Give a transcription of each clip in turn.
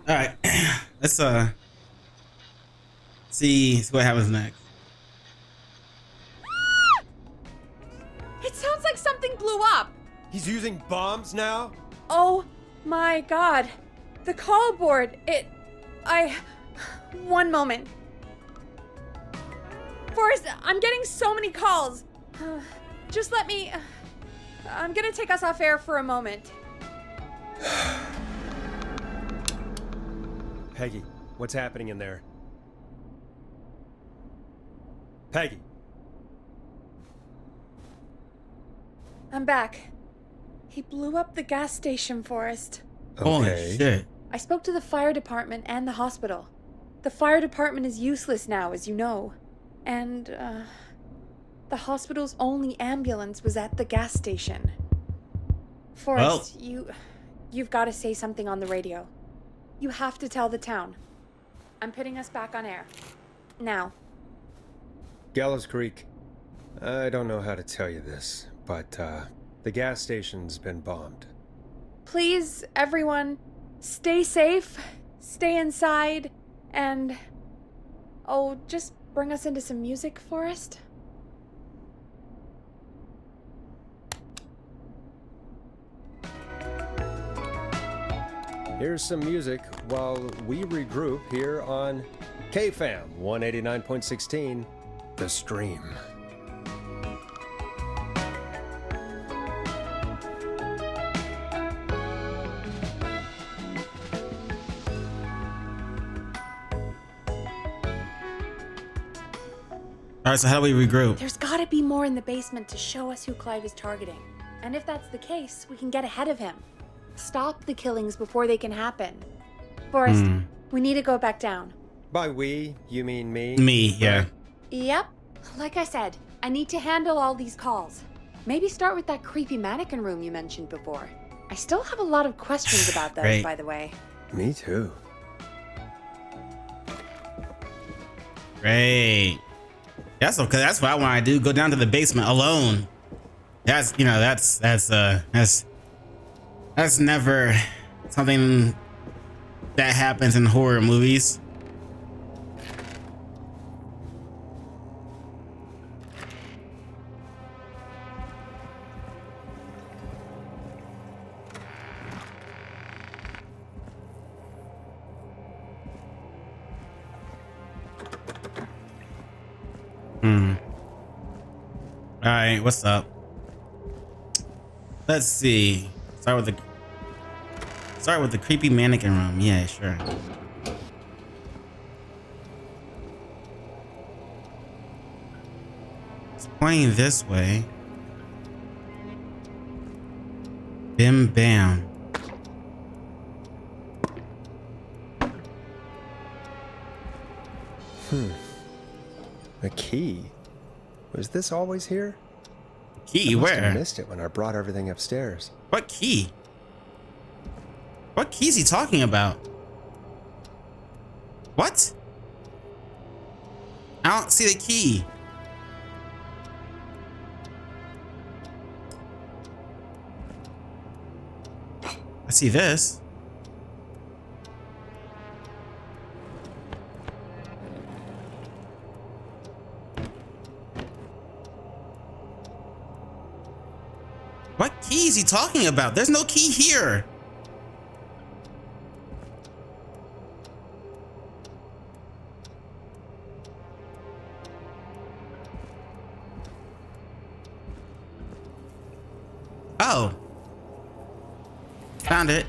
All right, let's see what happens next. It sounds like something blew up. He's using bombs now? Oh my god. The call board. One moment. Forrest, I'm getting so many calls. Just let me... I'm gonna take us off air for a moment. Peggy, what's happening in there? Peggy. I'm back. He blew up the gas station, Forrest. Holy shit. I spoke to the fire department and the hospital. The fire department is useless now, as you know. And, the hospital's only ambulance was at the gas station. Forrest, you've got to say something on the radio. You have to tell the town. I'm putting us back on air. Now. Gallows Creek. I don't know how to tell you this, but, the gas station's been bombed. Please, everyone, stay safe, stay inside, and... Oh, just bring us into some music, Forrest. Here's some music while we regroup here on KFAM 189.16, The Stream. All right, so how do we regroup? There's gotta be more in the basement to show us who Clive is targeting. And if that's the case, we can get ahead of him. Stop the killings before they can happen. Forrest, we need to go back down. By we, you mean me? Me, yeah. Yep. Like I said, I need to handle all these calls. Maybe start with that creepy mannequin room you mentioned before. I still have a lot of questions about those, Great. by the way. Me too. Great. That's okay. That's what I want to do. Go down to the basement alone. That's never something that happens in horror movies. All right, what's up? Let's see. Start with the creepy mannequin room. Yeah, sure. It's pointing this way. Bim bam. A key? Was this always here? Key I must where? have missed it when I brought everything upstairs. What key? What key is he talking about? What? I don't see the key. I see this. What key is he talking about? There's no key here. Oh. Found it.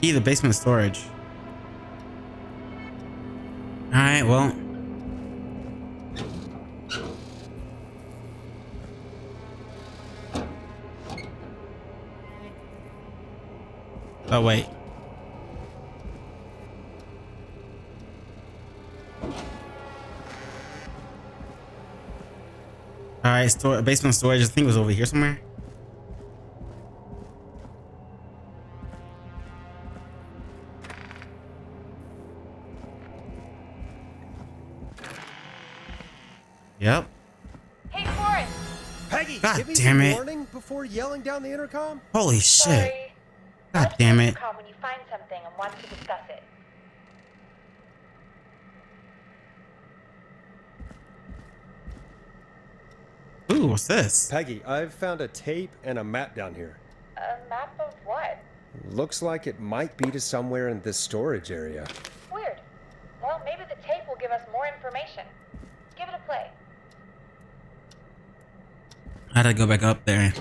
Key, the basement storage. Alright, well. Oh, wait. Alright, basement storage. I think it was over here somewhere. Yep. Hey, Forrest! Peggy, God give me damn some it. warning before yelling down the intercom. Holy shit. Sorry. God damn it. Intercom when you find something and want to discuss it. Ooh, what's this? Peggy, I've found a tape and a map down here. A map of what? Looks like it might be to somewhere in this storage area. Weird. Well, maybe the tape will give us more information. Give it a play. I gotta go back up there.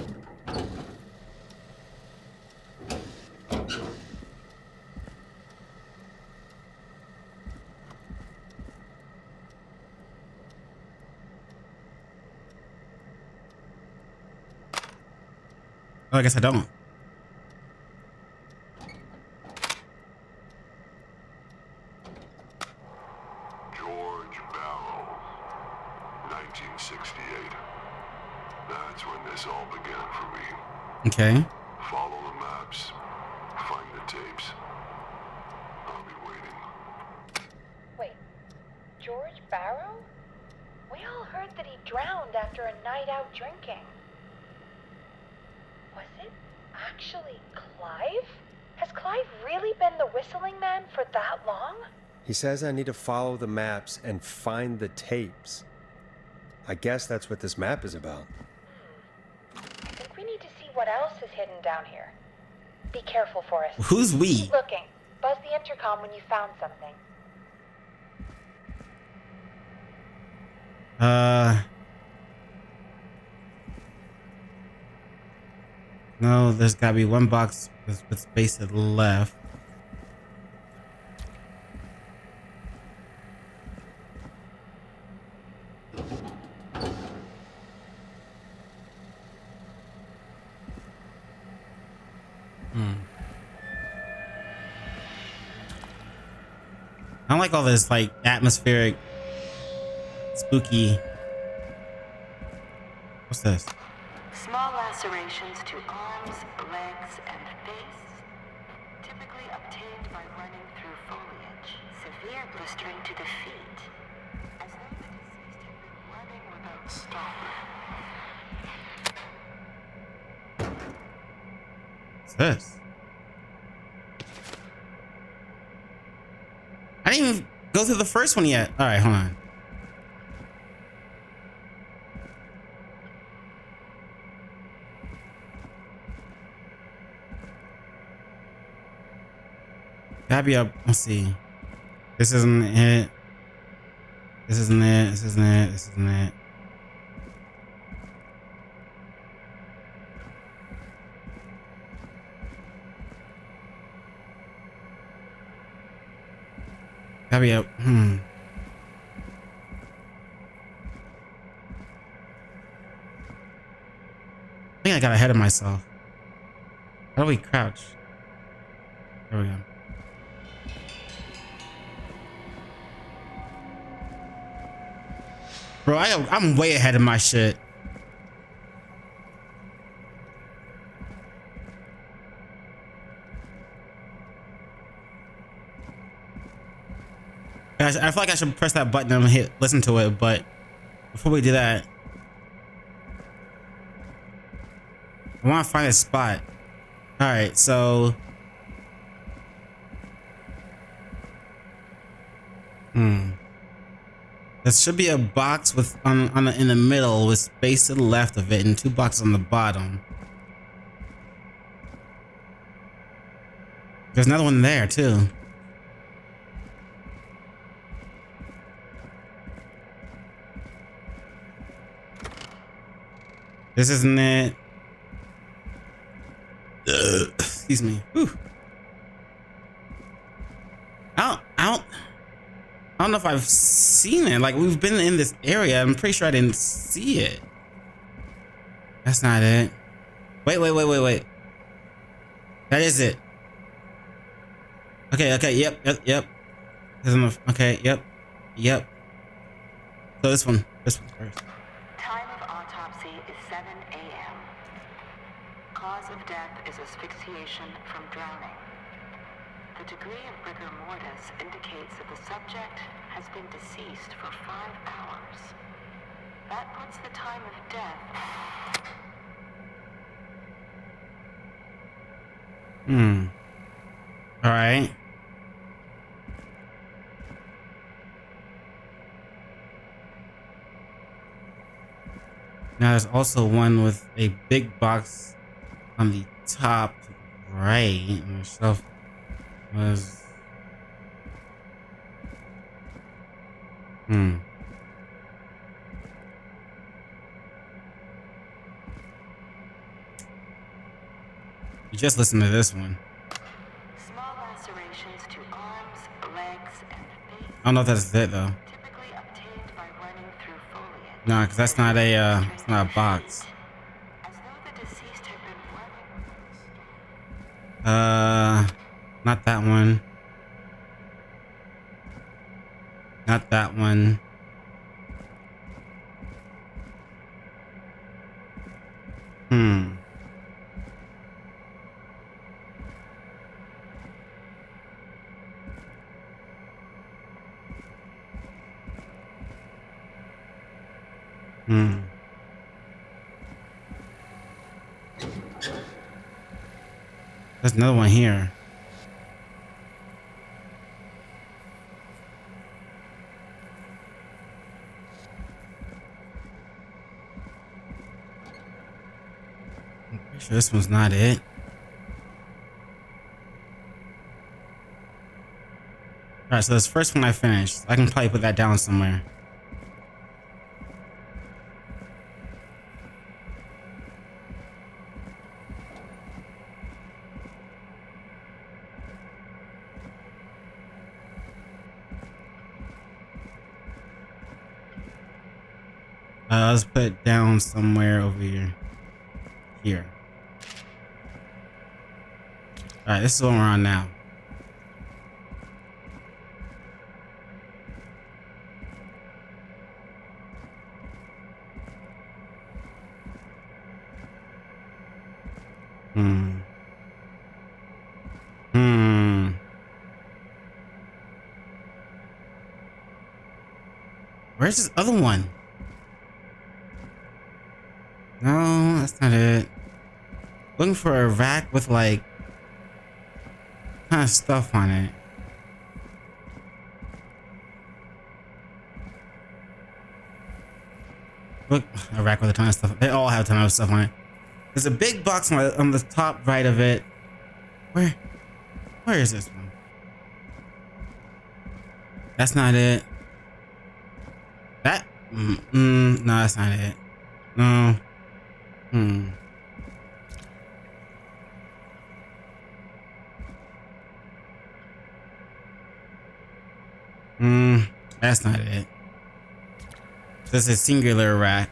Oh, I guess I don't. George Barrow, 1968. That's when this all began for me. Okay. Follow the maps, find the tapes. I'll be waiting. Wait, George Barrow? We all heard that he drowned after a night out drinking. Was it actually Clive? Has Clive really been the whistling man for that long? He says I need to follow the maps and find the tapes. I guess that's what this map is about. I think we need to see what else is hidden down here. Be careful, Forrest. Who's we? Keep looking. Buzz the intercom when you found something. No, there's gotta be one box with space to the left. I don't like all this like atmospheric, spooky. What's this? Small lacerations to arms, legs, and face, typically obtained by running through foliage. Severe blistering to the feet, as though the deceased had been running without stopping. What's this? I didn't even go through the first one yet. All right, hold on. Gotta be up. Let's see. This isn't it. This isn't it. This isn't it. This isn't it. Gotta be up. I think I got ahead of myself. How do we crouch? There we go. Bro, I'm way ahead of my shit. I feel like I should press that button and listen to it, but before we do that, I want to find a spot. All right, so there should be a box with in the middle with space to the left of it and two boxes on the bottom. There's another one there too. This isn't it. Excuse me. Whew. I don't know if I've seen it. Like, we've been in this area. I'm pretty sure I didn't see it. That's not it. Wait. That is it. Okay. Yep. Okay. Yep. So this one first. Time of autopsy is 7 a.m. Cause of death is asphyxiation from drowning. The degree of rigor mortis indicates that the subject has been deceased for 5 hours. That puts the time of death. All right. Now there's also one with a big box on the top to the right. And the shelf was. Hmm. You just listen to this one. Small lacerations to arms, legs, and face. I don't know if that's it though. Typically obtained by running through foliage. No, because that's not it's not a box. As though the deceased had been running. Not that one. Not that one. Hmm. Hmm. There's another one here. I'm pretty sure this one's not it. Alright, so this first one I finished. I can probably put that down somewhere. Let's put it down somewhere over here. Here. Alright, this is what we're on now. Where's this other one? No, that's not it. Looking for a rack with like kind of stuff on it. Look, a rack with a ton of stuff. They all have a ton of stuff on it. There's a big box on the top right of it. Where is this one? That's not it. That? No, that's not it. No. That's not it. This is a singular rack.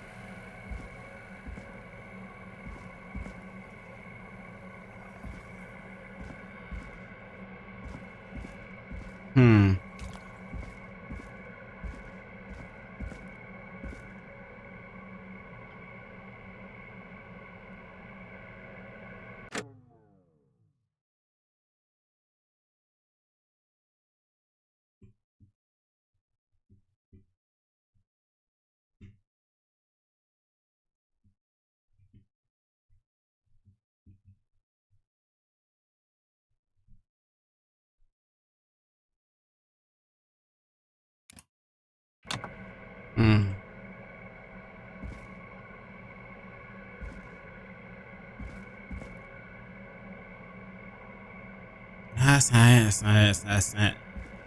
That's not it. That's not it. That's not it.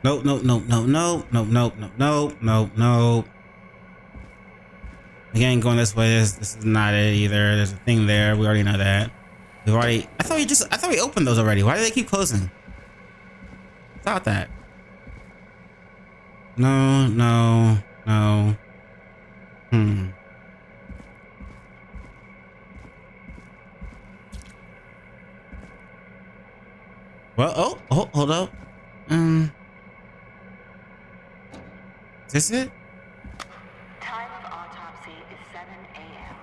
Nope, nope, nope, nope, nope, nope, nope, nope, nope, nope, nope. Again, going this way. This is not it either. There's a thing there. We already know that. We've already. I thought we opened those already. Why do they keep closing? Without that. No, no, no. Well, hold up. Is this it? Time of autopsy is 7 a.m.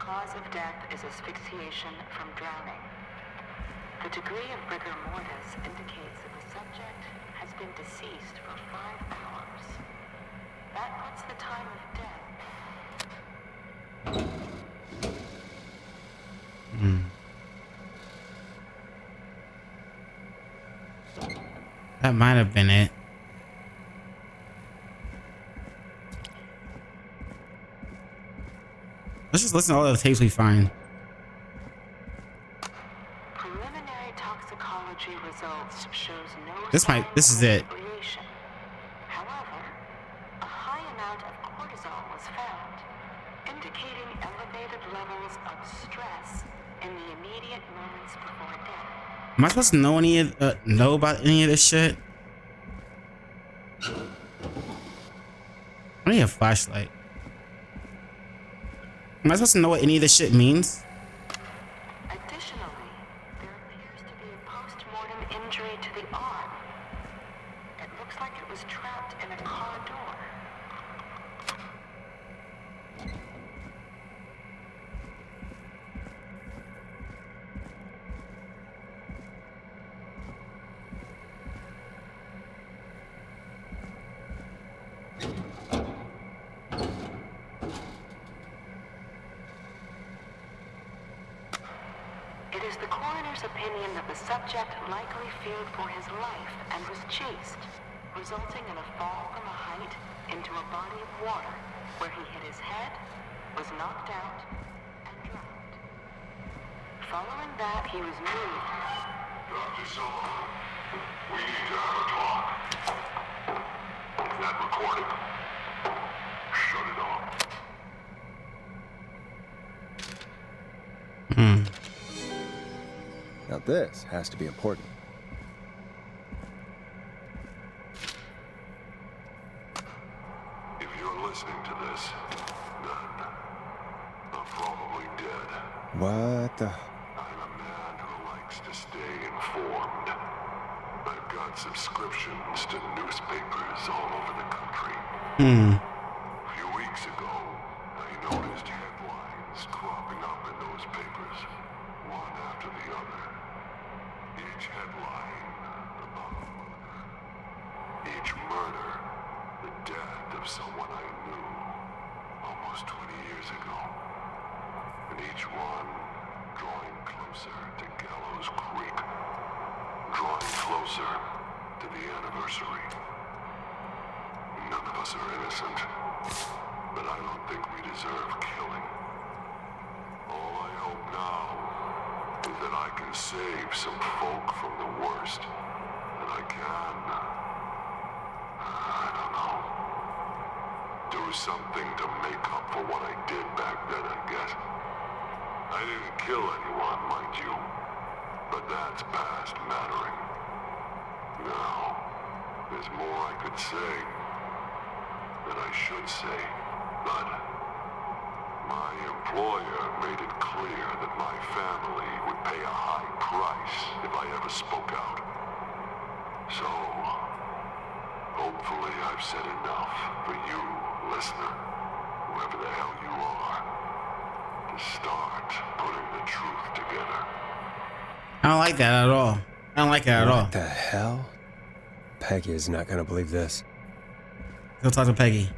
Cause of death is asphyxiation from drowning. The degree of rigor mortis indicates that the subject has been deceased for 5 hours. That puts the time of death. That might have been it. Let's just listen to all the tapes we find. Preliminary toxicology results shows no This is it. inebriation. However, a high amount of cortisol was found, indicating elevated levels of stress in the immediate moments before death. Am I supposed to know about any of this shit? I need a flashlight. Am I supposed to know what any of this shit means? Additionally, there appears to be a post-mortem injury to the arm. It looks like it was trapped in a car door. It is the coroner's opinion that the subject likely feared for his life and was chased, resulting in a fall from a height into a body of water where he hit his head, was knocked out, and drowned. Following that, he was moved. Dr. Silva, we need to have a talk. Is that recorded? Shut it off. Now this has to be important. If you're listening to this, then I'm probably dead. What the? I'm a man who likes to stay informed. I've got subscriptions to newspapers all over the country. A few weeks ago, I noticed headlines cropping up in those papers, one after the other. Each headline about a murder. Each murder, the death of someone I knew almost 20 years ago. And each one drawing closer to Gallows Creek. Drawing closer to the anniversary. None of us are innocent, but I don't think we deserve killing. All I hope now is that I can save some folk from the worst, and I can, I don't know, do something to make up for what I did back then, I guess. I didn't kill anyone, mind you, but that's past mattering. Now, there's more I could say, that I should say, but my employer made it clear that my family would pay a high price if I ever spoke out. So, hopefully I've said enough for you, listener, whoever the hell you are, to start putting the truth together. I don't like that at all. I don't like it at all. What the hell? Peggy is not gonna believe this. Go talk to Peggy.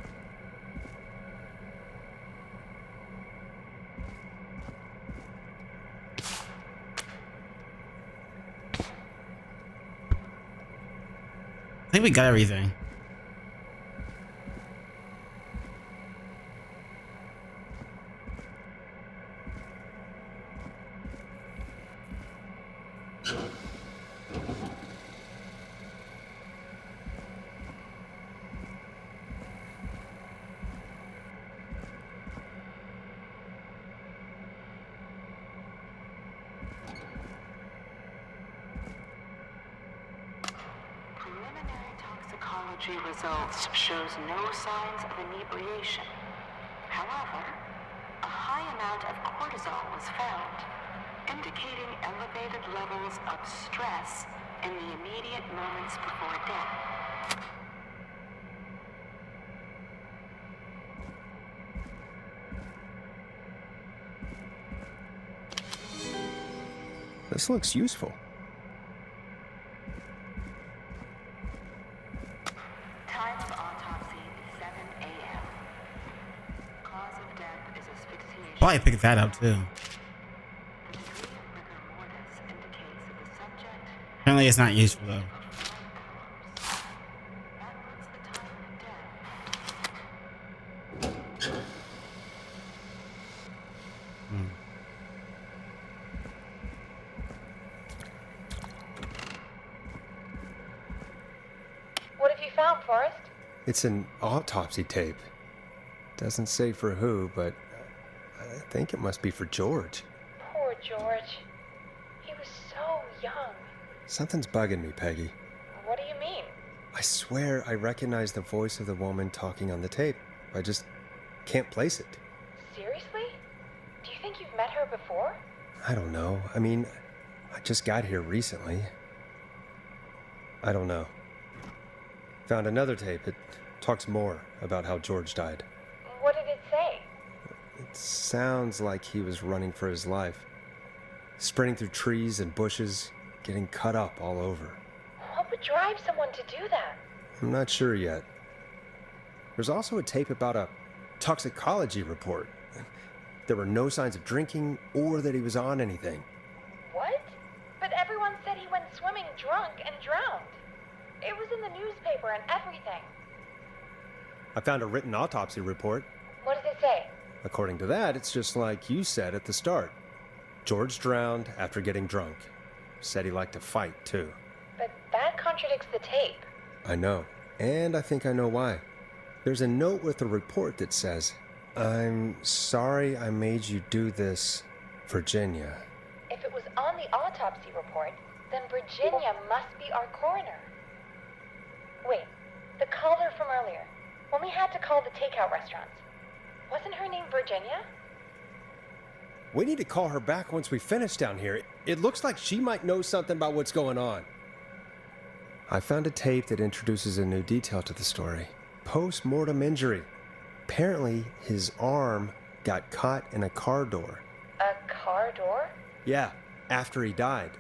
I think we got everything. Preliminary toxicology results shows no signs of inebriation. However, a high amount of cortisol was found, indicating elevated levels of stress in the immediate moments before death. This looks useful. Time of autopsy is 7 a.m. Cause of death is asphyxiation. Probably picked that up too. The degree of rigor mortis indicates that the subject Apparently it's not useful though. found, Forrest? It's an autopsy tape. Doesn't say for who, but I think it must be for George. Poor George. He was so young. Something's bugging me, Peggy. What do you mean? I swear I recognize the voice of the woman talking on the tape. I just can't place it. Seriously? Do you think you've met her before? I don't know. I mean, I just got here recently. I don't know. Found another tape. It talks more about how George died. What did it say? It sounds like he was running for his life. Sprinting through trees and bushes, getting cut up all over. What would drive someone to do that? I'm not sure yet. There's also a tape about a toxicology report. There were no signs of drinking or that he was on anything. What? But everyone said he went swimming drunk and drowned. It was in the newspaper and everything. I found a written autopsy report. What does it say? According to that, it's just like you said at the start. George drowned after getting drunk. Said he liked to fight, too. But that contradicts the tape. I know. And I think I know why. There's a note with the report that says, "I'm sorry I made you do this, Virginia." If it was on the autopsy report, then Virginia must be our coroner. Wait, the caller from earlier, when we had to call the takeout restaurants, wasn't her name Virginia? We need to call her back once we finish down here. It looks like she might know something about what's going on. I found a tape that introduces a new detail to the story. Post-mortem injury. Apparently, his arm got caught in a car door. A car door? Yeah, after he died.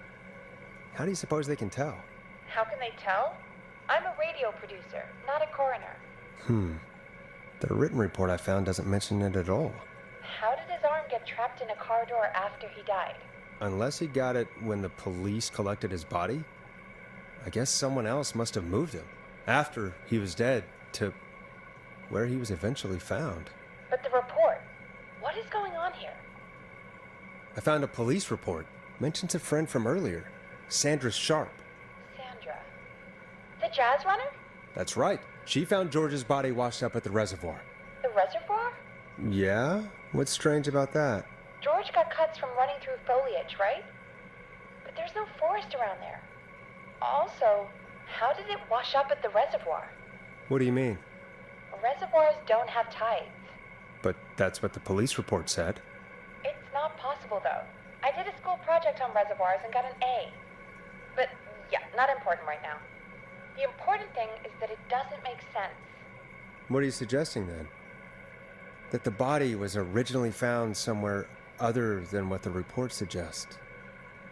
How do you suppose they can tell? How can they tell? I'm a radio producer, not a coroner. The written report I found doesn't mention it at all. How did his arm get trapped in a car door after he died? Unless he got it when the police collected his body, I guess someone else must have moved him after he was dead to where he was eventually found. But the report, what is going on here? I found a police report. Mentions a friend from earlier, Sandra Sharp. Sandra. The jazz runner? That's right. She found George's body washed up at the reservoir. The reservoir? Yeah? What's strange about that? George got cuts from running through foliage, right? But there's no forest around there. Also, how did it wash up at the reservoir? What do you mean? Reservoirs don't have tides. But that's what the police report said. It's not possible, though. I did a school project on reservoirs and got an A. But, yeah, not important right now. The important thing is that it doesn't make sense. What are you suggesting then? That the body was originally found somewhere other than what the report suggests?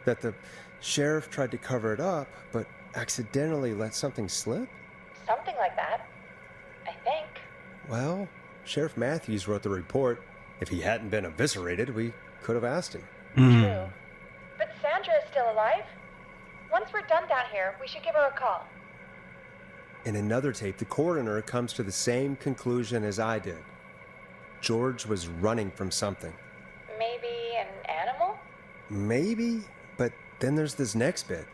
That the sheriff tried to cover it up, but accidentally let something slip? Something like that. I think. Well, Sheriff Matthews wrote the report. If he hadn't been eviscerated, we could have asked him. True. But Sandra is still alive. Once we're done down here, we should give her a call. In another tape, the coroner comes to the same conclusion as I did. George was running from something. Maybe an animal? Maybe, but then there's this next bit,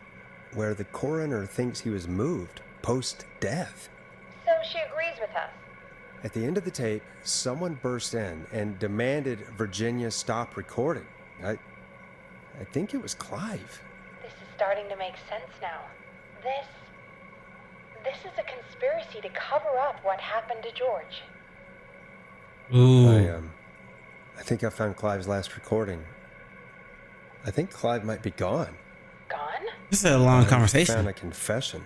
where the coroner thinks he was moved post-death. So she agrees with us. At the end of the tape, someone burst in and demanded Virginia stop recording. I think it was Clive. This is starting to make sense now. This is a conspiracy to cover up what happened to George. Ooh. I think I found Clive's last recording. I think Clive might be gone. Gone? This is a long I conversation. found a confession.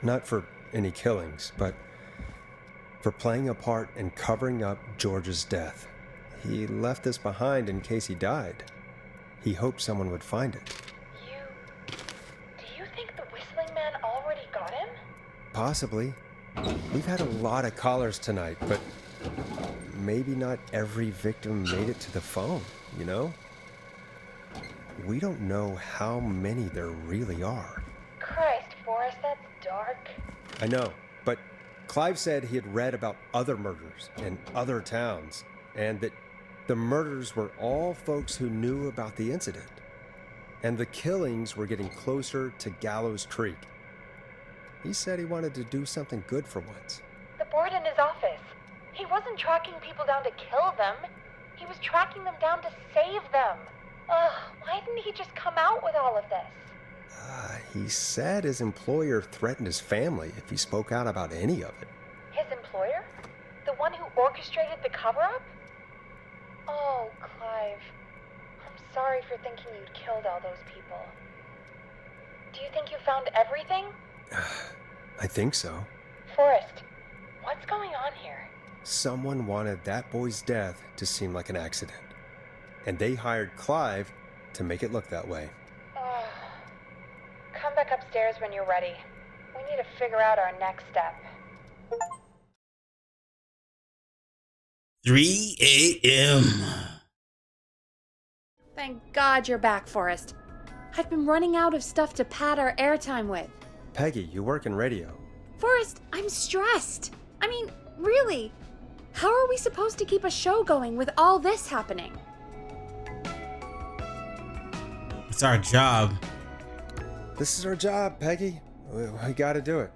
Not for any killings, but for playing a part in covering up George's death. He left this behind in case he died. He hoped someone would find it. Do you think the whistling man already got him? Possibly. We've had a lot of callers tonight, but maybe not every victim made it to the phone, you know? We don't know how many there really are. Christ, Forrest, that's dark. I know, but Clive said he had read about other murders in other towns, and that the murders were all folks who knew about the incident. And the killings were getting closer to Gallows Creek. He said he wanted to do something good for once. The board in his office. He wasn't tracking people down to kill them. He was tracking them down to save them. Ugh, why didn't he just come out with all of this? He said his employer threatened his family if he spoke out about any of it. His employer? The one who orchestrated the cover-up? Oh, Clive. I'm sorry for thinking you'd killed all those people. Do you think you found everything? I think so. Forrest, what's going on here? Someone wanted that boy's death to seem like an accident. And they hired Clive to make it look that way. Oh. Come back upstairs when you're ready. We need to figure out our next step. 3 a.m. Thank God you're back, Forrest. I've been running out of stuff to pad our airtime with. Peggy, you work in radio. Forrest, I'm stressed. I mean, really. How are we supposed to keep a show going with all this happening? It's our job. This is our job, Peggy. We gotta do it.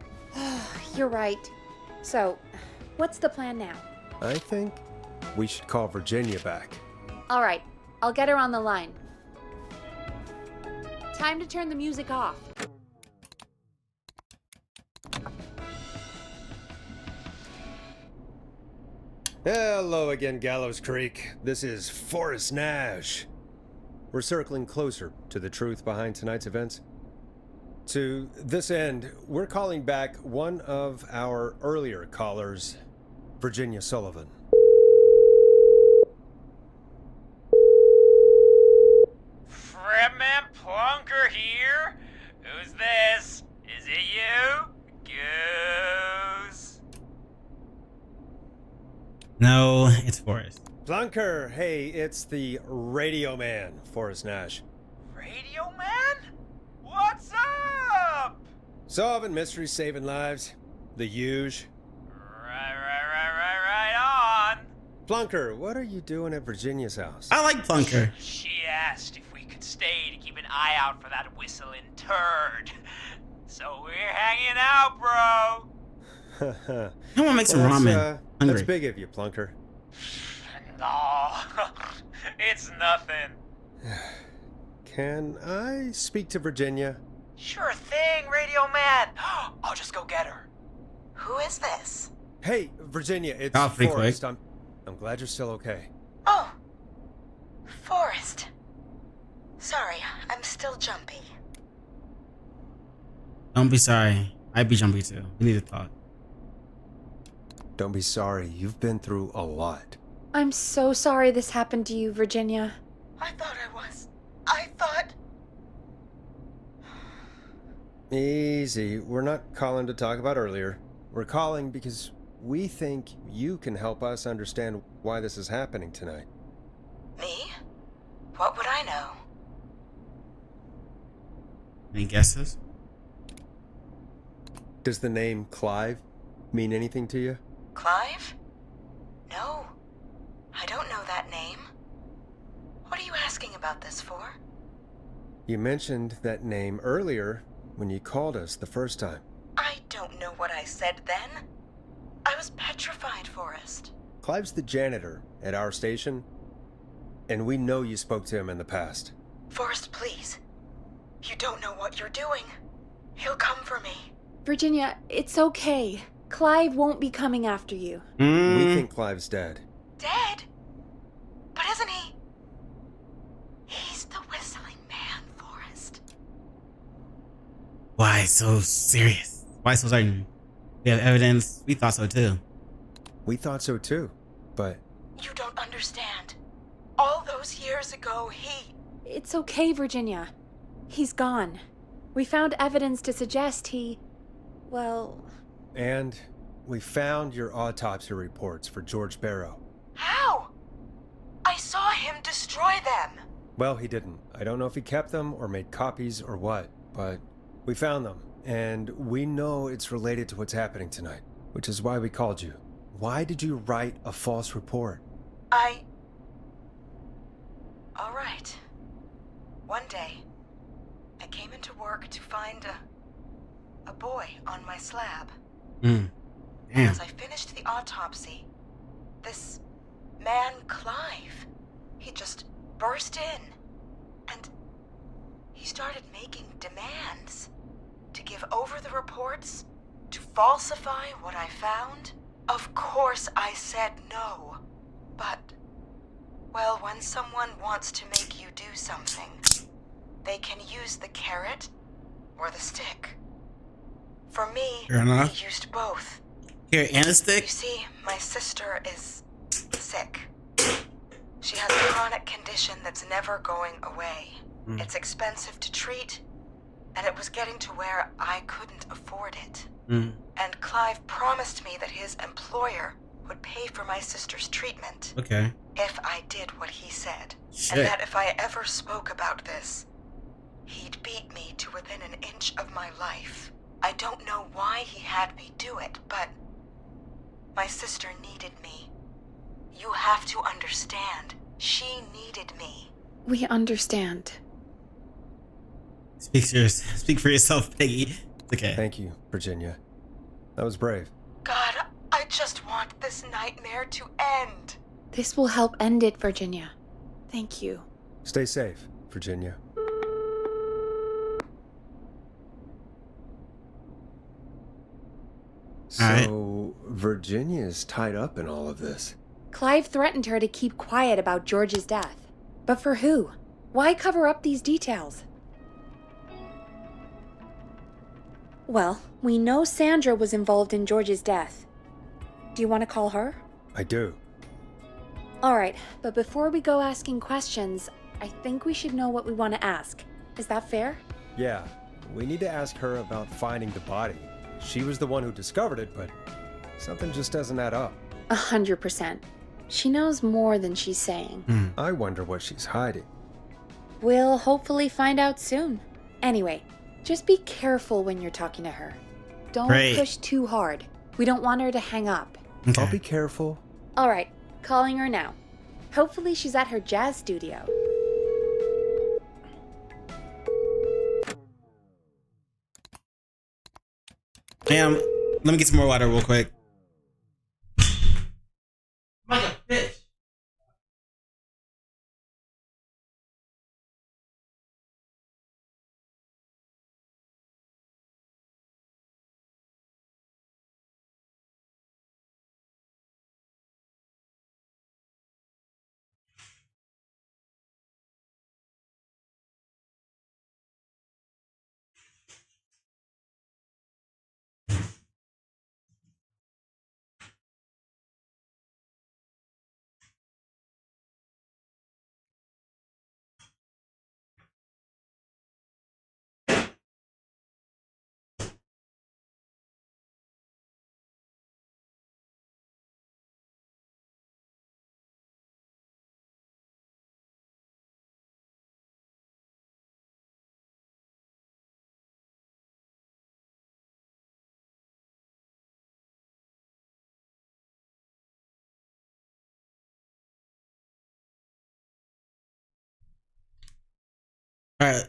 You're right. So, what's the plan now? I think we should call Virginia back. All right, I'll get her on the line. Time to turn the music off. Hello again, Gallows Creek. This is Forrest Nash. We're circling closer to the truth behind tonight's events. To this end, we're calling back one of our earlier callers, Virginia Sullivan. Fredman Plunker here? Who's this? Is it you? Goose? No, it's Forrest. Plunker, hey, it's the Radio Man, Forrest Nash. Radio Man? What's up? Solving mysteries, saving lives. The huge. Right on. Plunker, what are you doing at Virginia's house? I like Plunker. She asked if we could stay to keep an eye out for that whistling turd. So we're hanging out, bro. I want to make some ramen. That's Hungry. big of you, Plunker. No, it's nothing. Can I speak to Virginia? Sure thing, Radio Man. I'll just go get her. Who is this? Hey, Virginia, it's Oh, pretty Forrest. quick. I'm glad you're still okay. Oh, Forrest. Sorry, I'm still jumpy. Don't be sorry. I'd be jumpy too. We need to talk. Don't be sorry. You've been through a lot. I'm so sorry this happened to you, Virginia. I thought I was. I thought... Easy. We're not calling to talk about earlier. We're calling because we think you can help us understand why this is happening tonight. Me? What would I know? Any guesses? Does the name Clive mean anything to you? Clive? No. I don't know that name. What are you asking about this for? You mentioned that name earlier when you called us the first time. I don't know what I said then. I was petrified, Forrest. Clive's the janitor at our station, and we know you spoke to him in the past. Forrest, please. You don't know what you're doing. He'll come for me. Virginia, it's okay. Clive won't be coming after you. We think Clive's dead. Dead? But isn't he? He's the whistling man, Forrest. Why so serious? Why so certain? We have evidence. We thought so too. We thought so too, but You don't understand. All those years ago, he... It's okay, Virginia. He's gone. We found evidence to suggest he... Well... And we found your autopsy reports for George Barrow. How? I saw him destroy them. Well, he didn't. I don't know if he kept them or made copies or what, but we found them. And we know it's related to what's happening tonight, which is why we called you. Why did you write a false report? All right. One day, I came into work to find a boy on my slab. Mm. And Damn. as I finished the autopsy, this man, Clive, he just burst in. And he started making demands to give over the reports, to falsify what I found. Of course I said no. But, well, when someone wants to make you do something, they can use the carrot or the stick. For me, Fair enough. he used both. Here, and a You stick. see, my sister is sick. She has a chronic condition that's never going away. It's expensive to treat, and it was getting to where I couldn't afford it. And Clive promised me that his employer would pay for my sister's treatment Okay. if I did what he said. Shit. And that if I ever spoke about this, he'd beat me to within an inch of my life. I don't know why he had me do it, but my sister needed me. You have to understand. She needed me. We understand. Speak for yourself, Peggy. It's okay. Thank you, Virginia. That was brave. God, I just want this nightmare to end. This will help end it, Virginia. Thank you. Stay safe, Virginia. So, Virginia's tied up in all of this. Clive threatened her to keep quiet about George's death. But for who? Why cover up these details? Well, we know Sandra was involved in George's death. Do you want to call her? I do. Alright, but before we go asking questions, I think we should know what we want to ask. Is that fair? Yeah, we need to ask her about finding the body. She was the one who discovered it, but something just doesn't add up. 100%. She knows more than she's saying. I wonder what she's hiding. We'll hopefully find out soon. Anyway, just be careful when you're talking to her. Don't Great. push too hard. We don't want her to hang up. Okay. I'll be careful. Alright, calling her now. Hopefully she's at her jazz studio. Ma'am, let me get some more water real quick. Like a bitch. All right.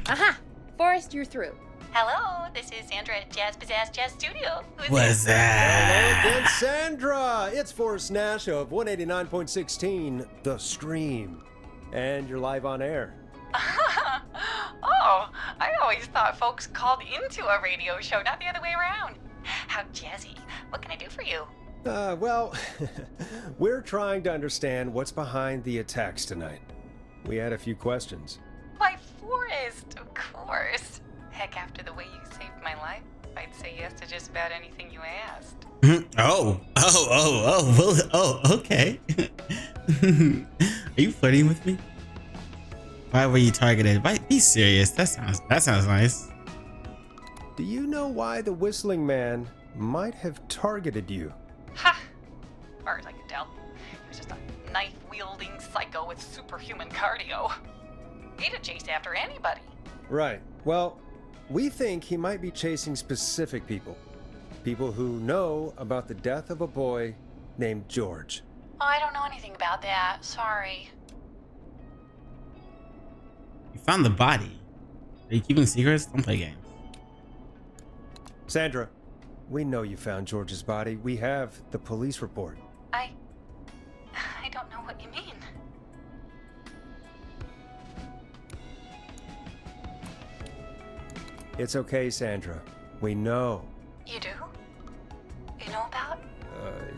Aha! Forrest, you're through. Hello, this is Sandra at Jazz Pizzazz Jazz Studio. Who's What's Hello that? again, Sandra! It's Forrest Nash of 189.16, The Stream. And you're live on air. Oh, I always thought folks called into a radio show, not the other way around. How jazzy. What can I do for you? Well, we're trying to understand what's behind the attacks tonight. We had a few questions. Why, Forrest, of course. Heck, after the way you saved my life, I'd say yes to just about anything you asked. Okay. Are you flirting with me? Why were you targeted? Be serious. That sounds nice. Do you know why the Whistling Man might have targeted you? Ha! As far as I can tell, he was just a knife-wielding psycho with superhuman cardio. He'd chase after anybody. Right. Well, we think he might be chasing specific people. People who know about the death of a boy named George. Oh, I don't know anything about that. Sorry. You found the body. Are you keeping secrets? Don't play games. Sandra, we know you found George's body. We have the police report. I don't know what you mean. It's okay, Sandra. We know. You do? You know about?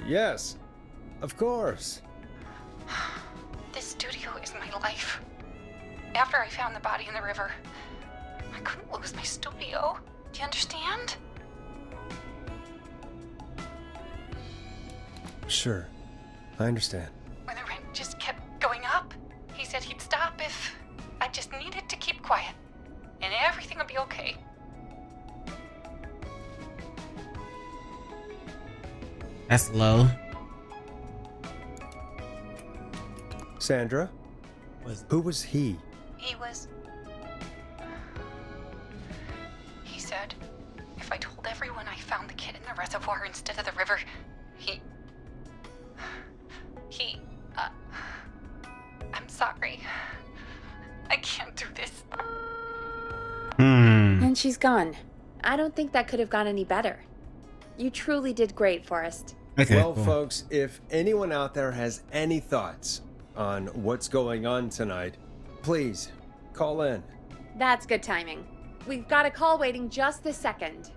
Yes. Of course. This studio is my life. After I found the body in the river, I couldn't lose my studio. Do you understand? Sure. I understand. When the rent just kept going up, he said he'd stop if I just needed to keep quiet. And everything would be okay. That's low. Sandra? Who was he? He said if I told everyone I found the kid in the reservoir instead of the river, I'm sorry. I can't do this. And she's gone. I don't think that could have gone any better. You truly did great, Forrest. Okay. Well, Cool. folks, if anyone out there has any thoughts on what's going on tonight, please call in. That's good timing. We've got a call waiting just this second.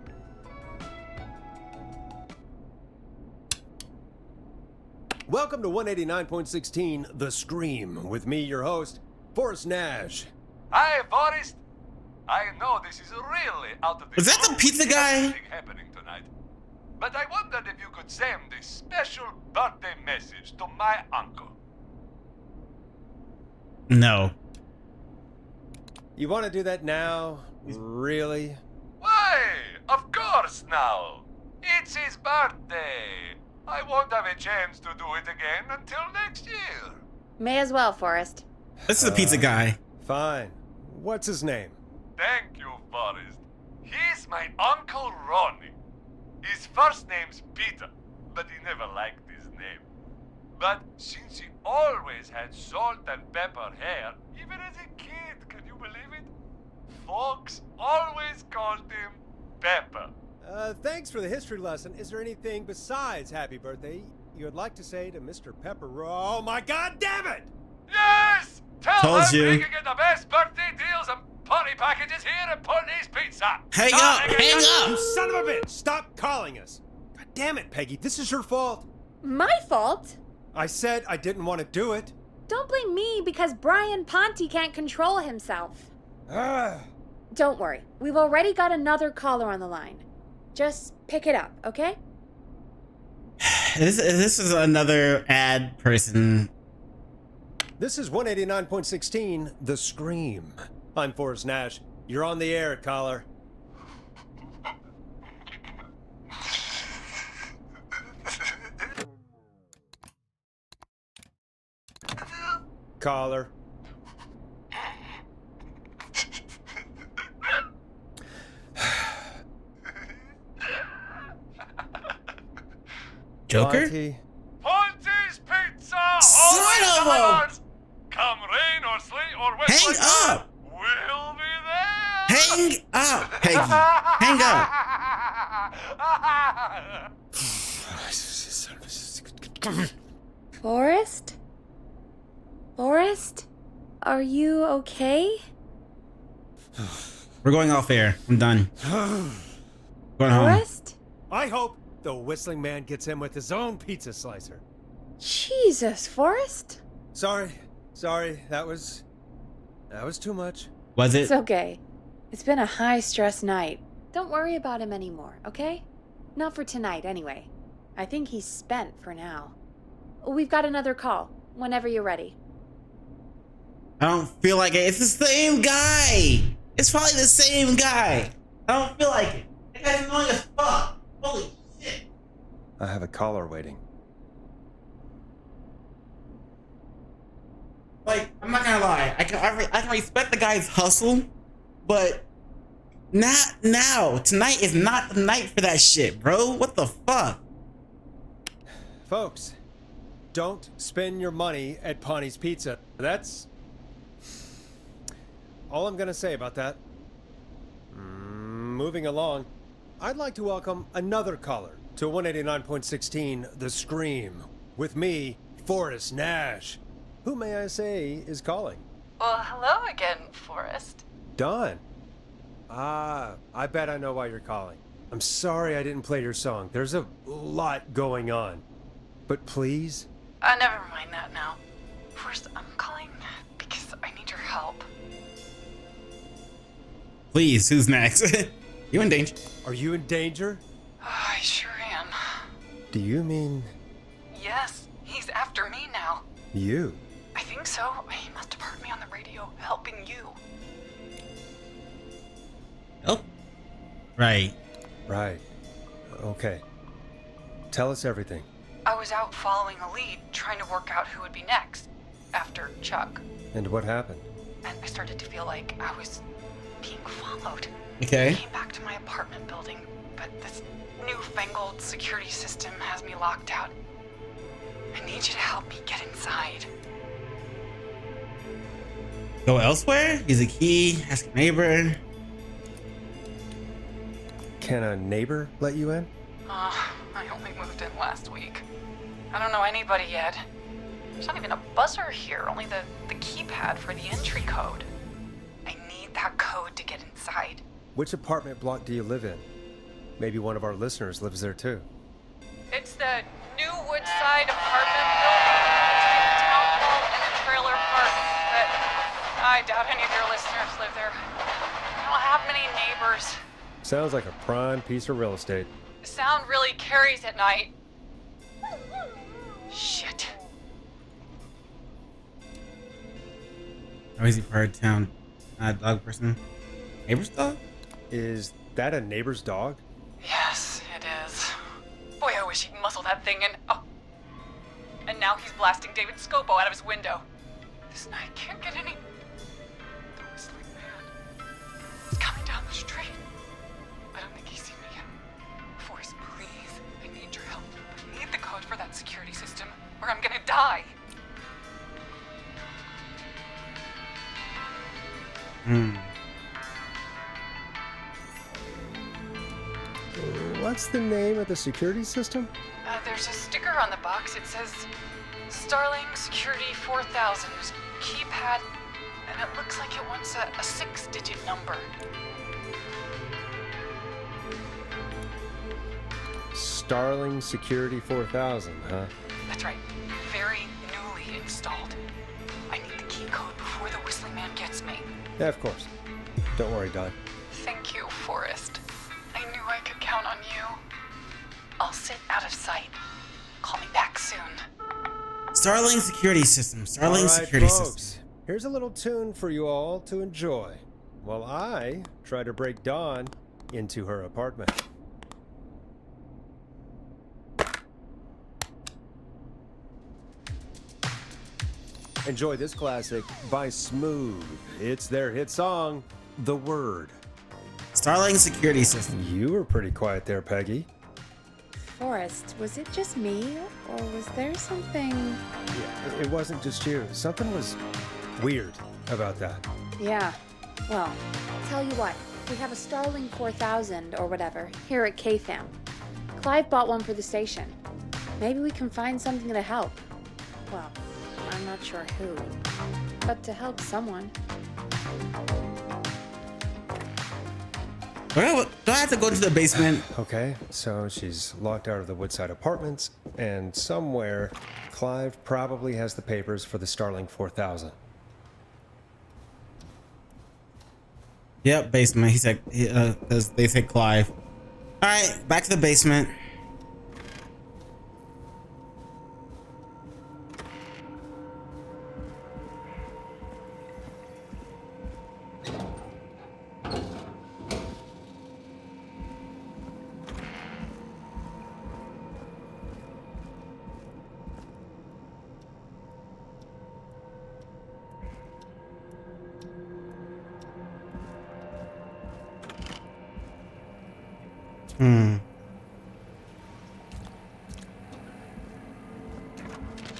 Welcome to 189.16 The Scream, with me, your host, Forrest Nash. Hi, Forrest. I know this is really out of the Was that the blue pizza with guy? everything happening tonight. But I wondered if you could send a special birthday message to my uncle. No. You want to do that now? Really? Why? Of course now. It's his birthday. I won't have a chance to do it again until next year. May as well, Forrest. This is the pizza guy. Fine. What's his name? Thank you, Forrest. He's my Uncle Ronnie. His first name's Peter, but he never liked his name. But since he always had salt and pepper hair, even as a kid, can you believe it? Folks always called him Pepper. Thanks for the history lesson. Is there anything besides happy birthday you would like to say to Mr. Pepper? Oh my god damn it! Yes! Tell Told him you. he can get the best birthday deals and party packages here at Putney's Pizza. Hang Ah, up! Hang You up! son of a bitch! Stop calling us! God damn it, Peggy, this is your fault. My fault? I said I didn't want to do it. Don't blame me because Brian Ponte can't control himself. Ah. Don't worry. We've already got another caller on the line. Just pick it up, okay? This is another ad person. This is 189.16 The Scream. I'm Forrest Nash. You're on the air, caller. Caller. Joker? Monty. Ponte's Pizza! Son Always of a- delivers! Come rain or sleet or wet Hang weather, up! we'll be there! Hang up, Peggy. Hang up. Forrest? Forrest? Are you okay? We're going off air. I'm done. Going home. Forrest? I hope the whistling man gets in with his own pizza slicer. Jesus, Forrest? Sorry, that was too much. Was it? It's okay. It's been a high-stress night. Don't worry about him anymore, okay? Not for tonight, anyway. I think he's spent for now. We've got another call, whenever you're ready. I don't feel like it. It's the same guy. It's probably the same guy. I don't feel like it. That guy's annoying as fuck. Holy shit. I have a caller waiting. Like, I'm not gonna lie. I can respect the guy's hustle, but not now. Tonight is not the night for that shit, bro. What the fuck? Folks, don't spend your money at Ponte's Pizza. That's all I'm gonna say about that. Moving along. I'd like to welcome another caller to 189.16 The Scream. With me, Forrest Nash. Who, may I say, is calling? Well, hello again, Forrest. Don. I bet I know why you're calling. I'm sorry I didn't play your song. There's a lot going on. But please? Never mind that now. Forrest, I'm calling because I need your help. Please, who's next? You in danger? Are you in danger? I sure am. Do you mean Yes, he's after me now. you? I think so. He must have heard me on the radio helping you. Oh. Right. Right. Okay. Tell us everything. I was out following a lead, trying to work out who would be next, after Chuck. And what happened? And I started to feel like I was being followed. Okay. I came back to my apartment building, but this newfangled security system has me locked out. I need you to help me get inside. Go elsewhere? Use a key. Ask a neighbor. Can a neighbor let you in? I only moved in last week. I don't know anybody yet. There's not even a buzzer here, only the keypad for the entry code. I need that code to get inside. Which apartment block do you live in? Maybe one of our listeners lives there too. It's the new Woodside apartment building between the town hall and the trailer park, but I doubt any of your listeners live there. I don't have many neighbors. Sounds like a prime piece of real estate. The sound really carries at night. Shit. Noisy part of town. Dog person. Neighbor's dog? Is that a neighbor's dog? Yes, it is. Boy, I wish he'd muzzle that thing and... Oh. And now he's blasting David Scopo out of his window. This night can't get any... The whistling man. He's coming down the street. I don't think he's seen me yet. Forrest, please. I need your help. I need the code for that security system, or I'm gonna die. What's the name of the security system? There's a sticker on the box. It says Starling Security 4000 keypad, and it looks like it wants a 6-digit number. Starling Security 4000, huh? That's right. Very newly installed. I need the key code before the whistling man gets me. Yeah, of course. Don't worry, Don. Thank you, Forrest. I knew I could count on you. I'll sit out of sight. Call me back soon. Starling security system. Starling All right, security folks. system. Here's a little tune for you all to enjoy while I try to break Dawn into her apartment. Enjoy this classic by Smooth. It's their hit song, The Word. Starling security system. You were pretty quiet there, Peggy. Forrest, was it just me, or was there something... Yeah, it wasn't just you. Something was weird about that. Yeah, well, tell you what, we have a Starling 4000 or whatever here at KFAM. Clive bought one for the station. Maybe we can find something to help. Well, I'm not sure who, but to help someone. Well, do I have to go to the basement? Okay, so she's locked out of the Woodside Apartments, and somewhere Clive probably has the papers for the Starling 4000. Yep, basement. He said, they said Clive. All right, back to the basement.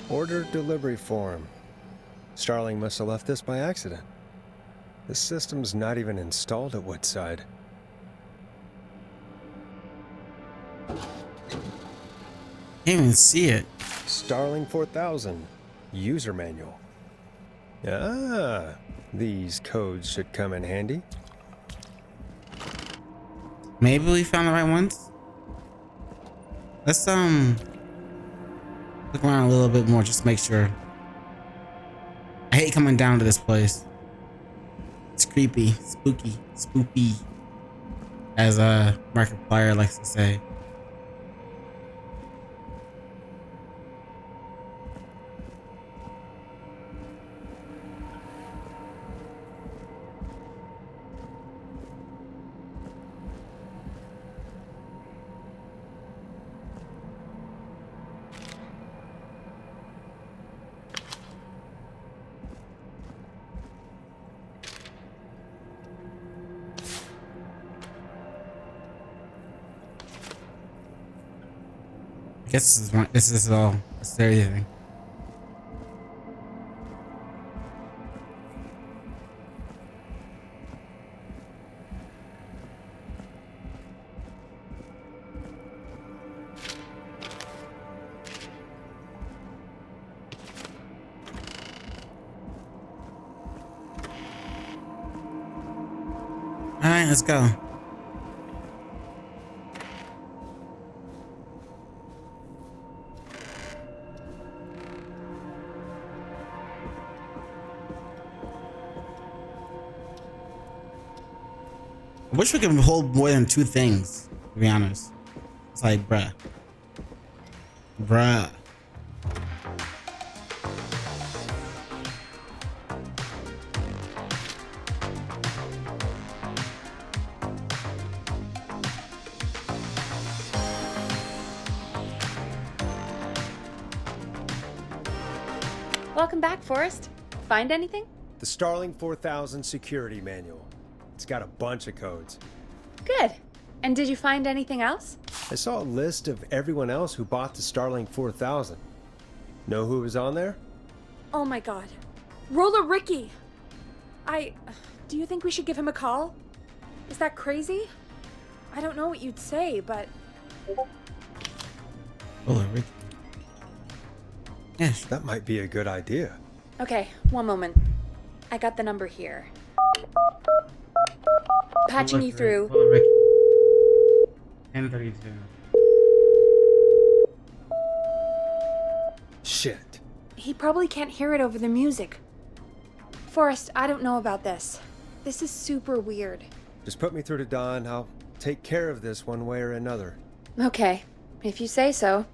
Order delivery form. Starling must have left this by accident. The system's not even installed at Woodside. Can't even see it. Starling 4000 user manual. Ah, these codes should come in handy. Maybe we found the right ones. Let's look around a little bit more just to make sure. I hate coming down to this place. It's creepy, spooky, spoopy, as Markiplier likes to say. I guess this is all. This is everything. All right, let's go. I wish we could hold more than 2 things, to be honest. It's like, bruh. Bruh. Welcome back, Forrest. Find anything? The Starling 4000 security manual. It's got a bunch of codes. Good. And did you find anything else? I saw a list of everyone else who bought the Starling 4000. Know who was on there? Oh my god. Roller Ricky! Do you think we should give him a call? Is that crazy? I don't know what you'd say, but... Roller Ricky. Yes. That might be a good idea. Okay, one moment. I got the number here. Patching you through. Roller Ricky. 1032. Shit. He probably can't hear it over the music. Forrest, I don't know about this. This is super weird. Just put me through to Don. I'll take care of this one way or another. Okay, if you say so.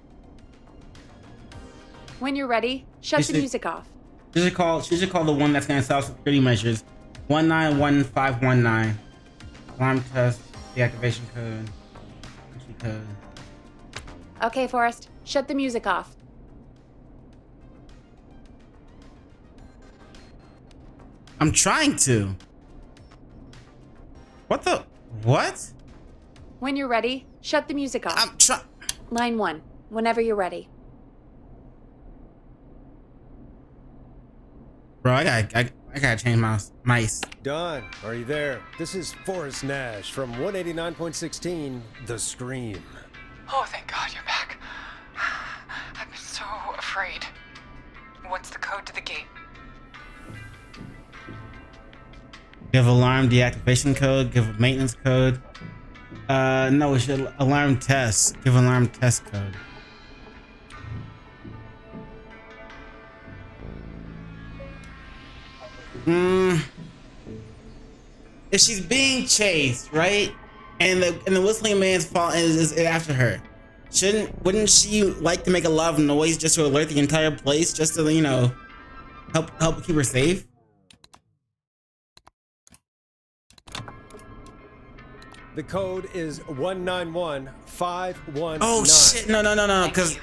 When you're ready, shut the music off. She should call the one that's gonna solve security measures. 191519. Alarm test, deactivation code, entry code. Okay, Forrest, shut the music off. I'm trying to. What? When you're ready, shut the music off. I'm trying. Line 1, whenever you're ready. Bro, I gotta change my mice. Don, are you there? This is Forrest Nash from 189.16, The Scream. Oh, thank God you're back. I've been so afraid. What's the code to the gate? Give alarm deactivation code, give a maintenance code. No, it should alarm test. Give alarm test code. If she's being chased, right? And the whistling man's fault is after her. Wouldn't she like to make a lot of noise just to alert the entire place, just to, you know, help keep her safe? The code is 191519. Oh shit! No, because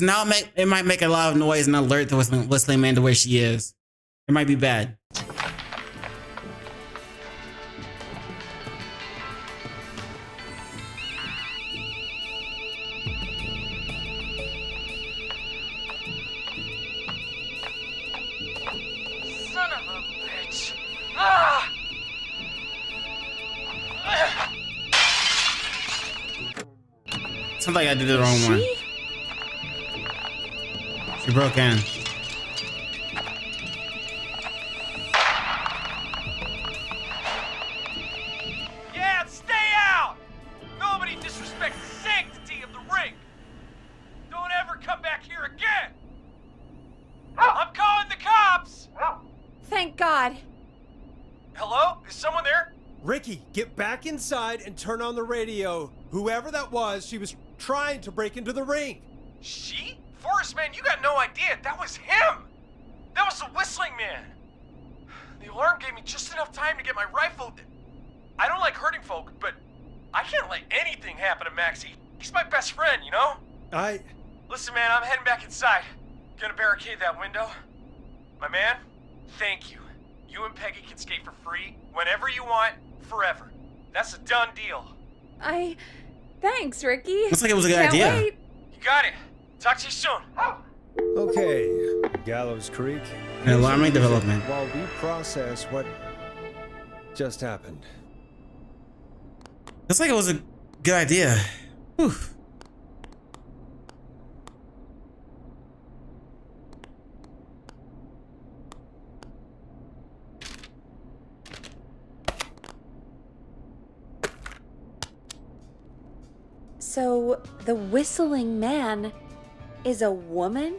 now it might make a lot of noise and alert the whistling man to where she is. It might be bad. Son of a bitch. Ah! Sounds like I did the wrong one. She broke in. Yeah, stay out! Nobody disrespects the sanctity of the ring! Don't ever come back here again! I'm calling the cops! Thank God. Hello? Is someone there? Ricky, get back inside and turn on the radio. Whoever that was, she was trying to break into the ring. She? Forrest, man, you got no idea. That was him! That was the whistling man! The alarm gave me just enough time to get my rifle. I don't like hurting folk, but I can't let anything happen to Maxie. He's my best friend, you know? Listen, man, I'm heading back inside. Gonna barricade that window. My man, thank you. You and Peggy can skate for free whenever you want, forever. That's a done deal. Thanks, Ricky. Looks like it was a good Can't idea. wait. You got it. Talk to you soon. Okay, Gallows Creek. An alarming development. While we process what just happened. Looks like it was a good idea. Whew. So, the whistling man is a woman?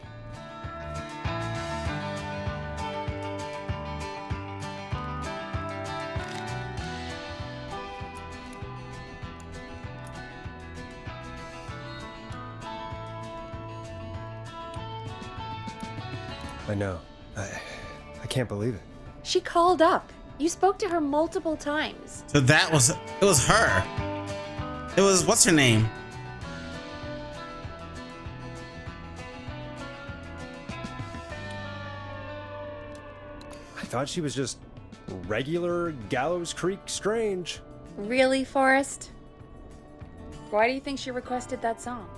I know. I can't believe it. She called up. You spoke to her multiple times. So it was her. It was, what's her name? I thought she was just regular Gallows Creek Strange. Really, Forrest? Why do you think she requested that song?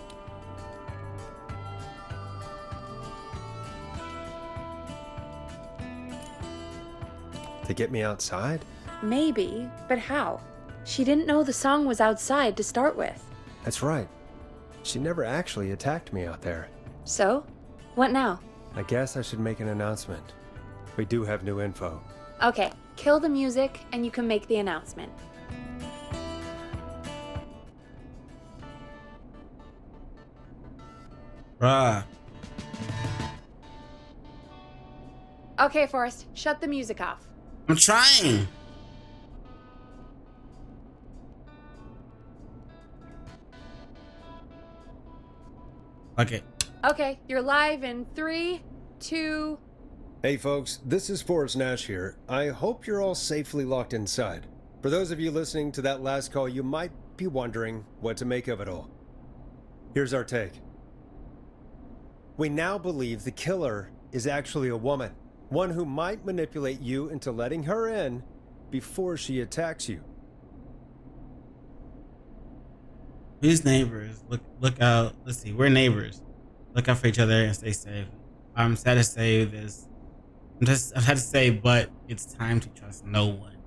To get me outside? Maybe, but how? She didn't know the song was outside to start with. That's right. She never actually attacked me out there. So? What now? I guess I should make an announcement. We do have new info. Okay, kill the music and you can make the announcement. Bruh. Okay, Forrest, shut the music off. I'm trying. Okay. Okay, you're live in 3, 2... Hey folks, this is Forrest Nash here. I hope you're all safely locked inside. For those of you listening to that last call, you might be wondering what to make of it all. Here's our take. We now believe the killer is actually a woman. One who might manipulate you into letting her in before she attacks you. Who's neighbors? Look out. Let's see. We're neighbors. Look out for each other and stay safe. I'm sad to say this. I'm sad to say, but it's time to trust no one.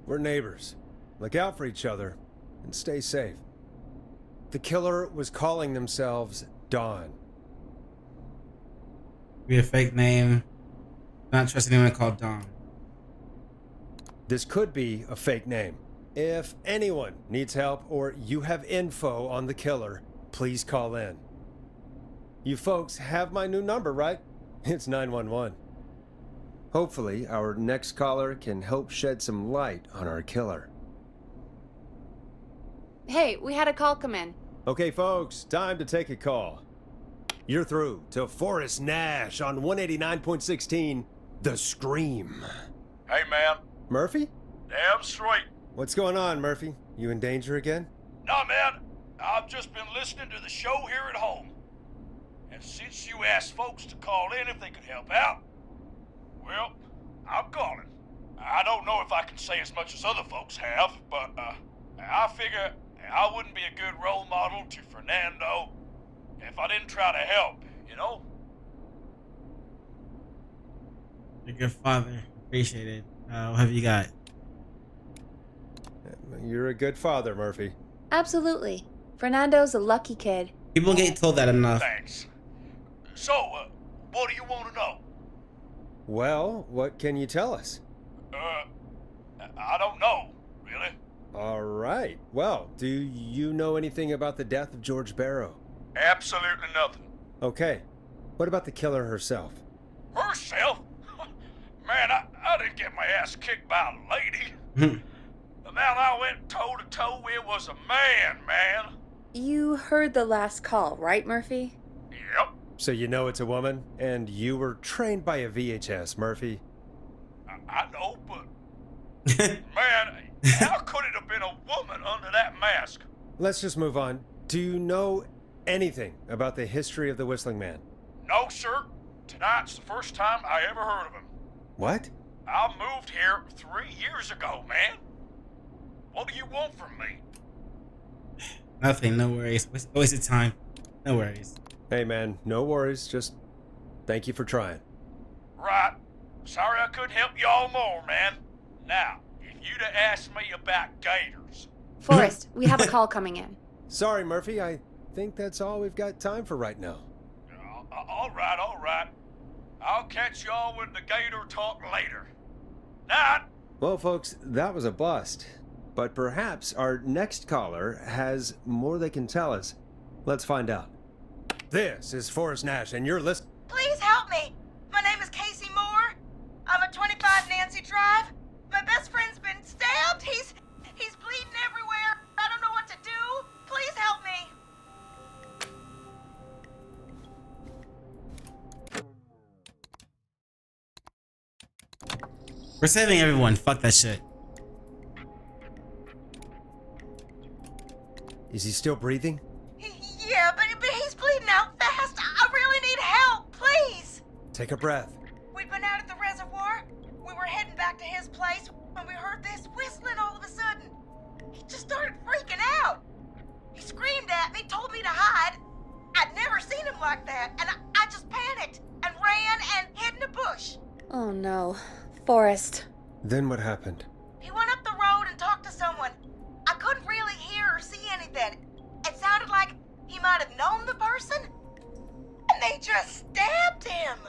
We're neighbors. Look out for each other and stay safe. The killer was calling themselves Dawn. Be a fake name. Not trust anyone called Dom. This could be a fake name. If anyone needs help or you have info on the killer, please call in. You folks have my new number, right? It's 911. Hopefully, our next caller can help shed some light on our killer. Hey, we had a call come in. Okay, folks, time to take a call. You're through to Forrest Nash on 189.16, The Scream. Hey, man. Murphy? Damn straight. What's going on, Murphy? You in danger again? Nah, man. I've just been listening to the show here at home. And since you asked folks to call in if they could help out, well, I'm calling. I don't know if I can say as much as other folks have, but I figure I wouldn't be a good role model to Fernando if I didn't try to help, you know? A good father. Appreciate it. What have you got? You're a good father, Murphy. Absolutely. Fernando's a lucky kid. People get told that enough. Thanks. So, what do you want to know? Well, what can you tell us? I don't know, really. All right. Well, do you know anything about the death of George Barrow? Absolutely nothing. Okay. What about the killer herself? Herself? Man, I didn't get my ass kicked by a lady. The man I went toe-to-toe with was a man. You heard the last call, right, Murphy? Yep. So you know it's a woman, and you were trained by a VHS, Murphy. I know, but... man, how could it have been a woman under that mask? Let's just move on. Do you know anything about the history of the Whistling Man? No, sir. Tonight's the first time I ever heard of him. What? I moved here 3 years ago, man. What do you want from me? Nothing. No worries. Waste of time. No worries. Hey, man, no worries. Just thank you for trying. Right. Sorry I couldn't help you all more, man. Now, if you'd have asked me about gators... Forrest, we have a call coming in. Sorry, Murphy. I think that's all we've got time for right now. All right. I'll catch y'all with the gator talk later. Night. Well, folks, that was a bust. But perhaps our next caller has more they can tell us. Let's find out. This is Forrest Nash, and you're listening. Please help me. My name is Casey Moore. I'm at 25 Nancy Drive. My best friend's been stabbed. He's bleeding everywhere. I don't know what to do. Please help me. We're saving everyone. Fuck that shit. Is he still breathing? Yeah, but he's bleeding out fast. I really need help. Please. Take a breath. We'd been out at the reservoir. We were heading back to his place when we heard this whistling all of a sudden. He just started freaking out. He screamed at me, told me to hide. I'd never seen him like that, and I just panicked and ran and hid in a bush. Oh no. Forrest. Then what happened? He went up the road and talked to someone. I couldn't really hear or see anything. It sounded like he might have known the person, and they just stabbed him.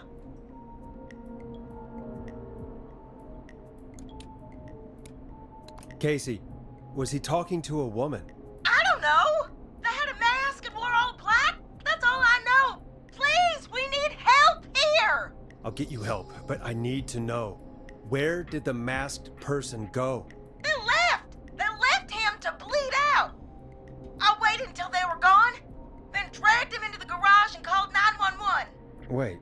Casey, was he talking to a woman? I don't know. They had a mask and wore all black. That's all I know. Please, we need help here. I'll get you help, but I need to know. Where did the masked person go? They left. They left him to bleed out. I waited until they were gone, then dragged him into the garage and called 911. Wait,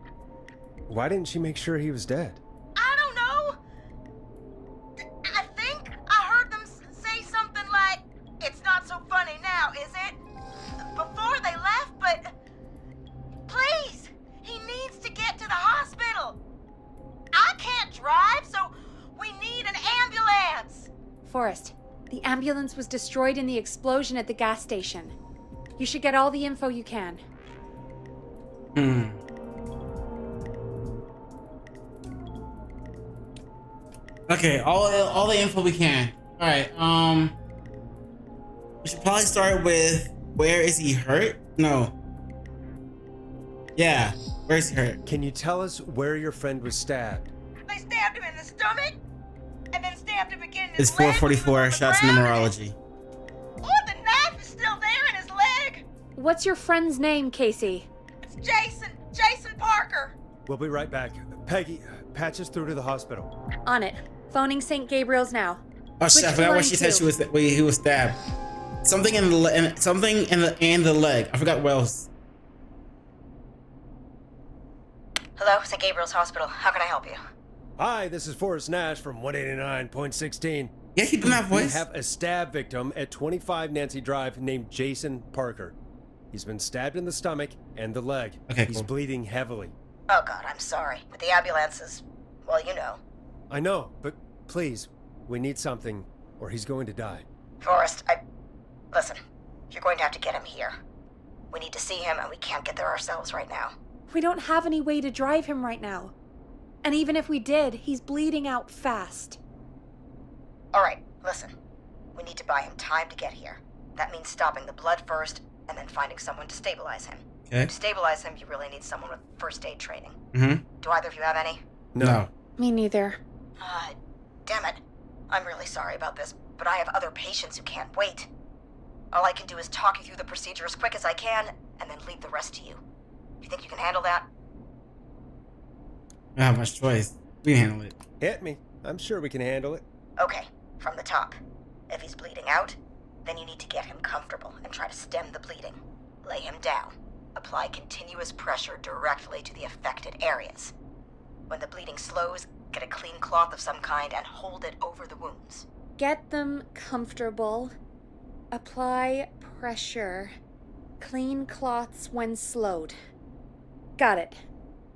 why didn't she make sure he was dead? I don't know. I think I heard them say something like, "It's not so funny now, is it?" before they left, but please, he needs to get to the hospital. I can't drive, so we need an ambulance. Forrest, the ambulance was destroyed in the explosion at the gas station. You should get all the info you can. Okay, all the info we can. All right. We should probably start with where is he hurt? No. Yeah, where is he hurt? Can you tell us where your friend was stabbed? They stabbed him in the stomach, and then stabbed him again in his It's leg. 4:44. Shots to numerology. Oh, the knife is still there in his leg. What's your friend's name, Casey? It's Jason Parker. We'll be right back. Peggy, patch us through to the hospital. On it. Phoning St. Gabriel's now. Oh shit! I forgot what she said. She was he was stabbed. Something in the leg. I forgot what else. Hello, St. Gabriel's Hospital. How can I help you? Hi, this is Forrest Nash from 189.16. Yeah, keep in that We voice. have a stab victim at 25 Nancy Drive named Jason Parker. He's been stabbed in the stomach and the leg. Okay, He's cool. bleeding heavily. Oh God, I'm sorry. But the ambulance is, well, you know. I know, but please, we need something, or he's going to die. Forrest, listen, you're going to have to get him here. We need to see him, and we can't get there ourselves right now. We don't have any way to drive him right now. And even if we did, he's bleeding out fast. Alright, listen. We need to buy him time to get here. That means stopping the blood first, and then finding someone to stabilize him. Okay. To stabilize him, you really need someone with first aid training. Mm-hmm. Do either of you have any? No. Me neither. Damn it. I'm really sorry about this, but I have other patients who can't wait. All I can do is talk you through the procedure as quick as I can, and then leave the rest to you. You think you can handle that? I don't have much choice. We can handle it. Hit me. I'm sure we can handle it. Okay, from the top. If he's bleeding out, then you need to get him comfortable and try to stem the bleeding. Lay him down. Apply continuous pressure directly to the affected areas. When the bleeding slows, get a clean cloth of some kind and hold it over the wounds. Get them comfortable. Apply pressure. Clean cloths when slowed. Got it.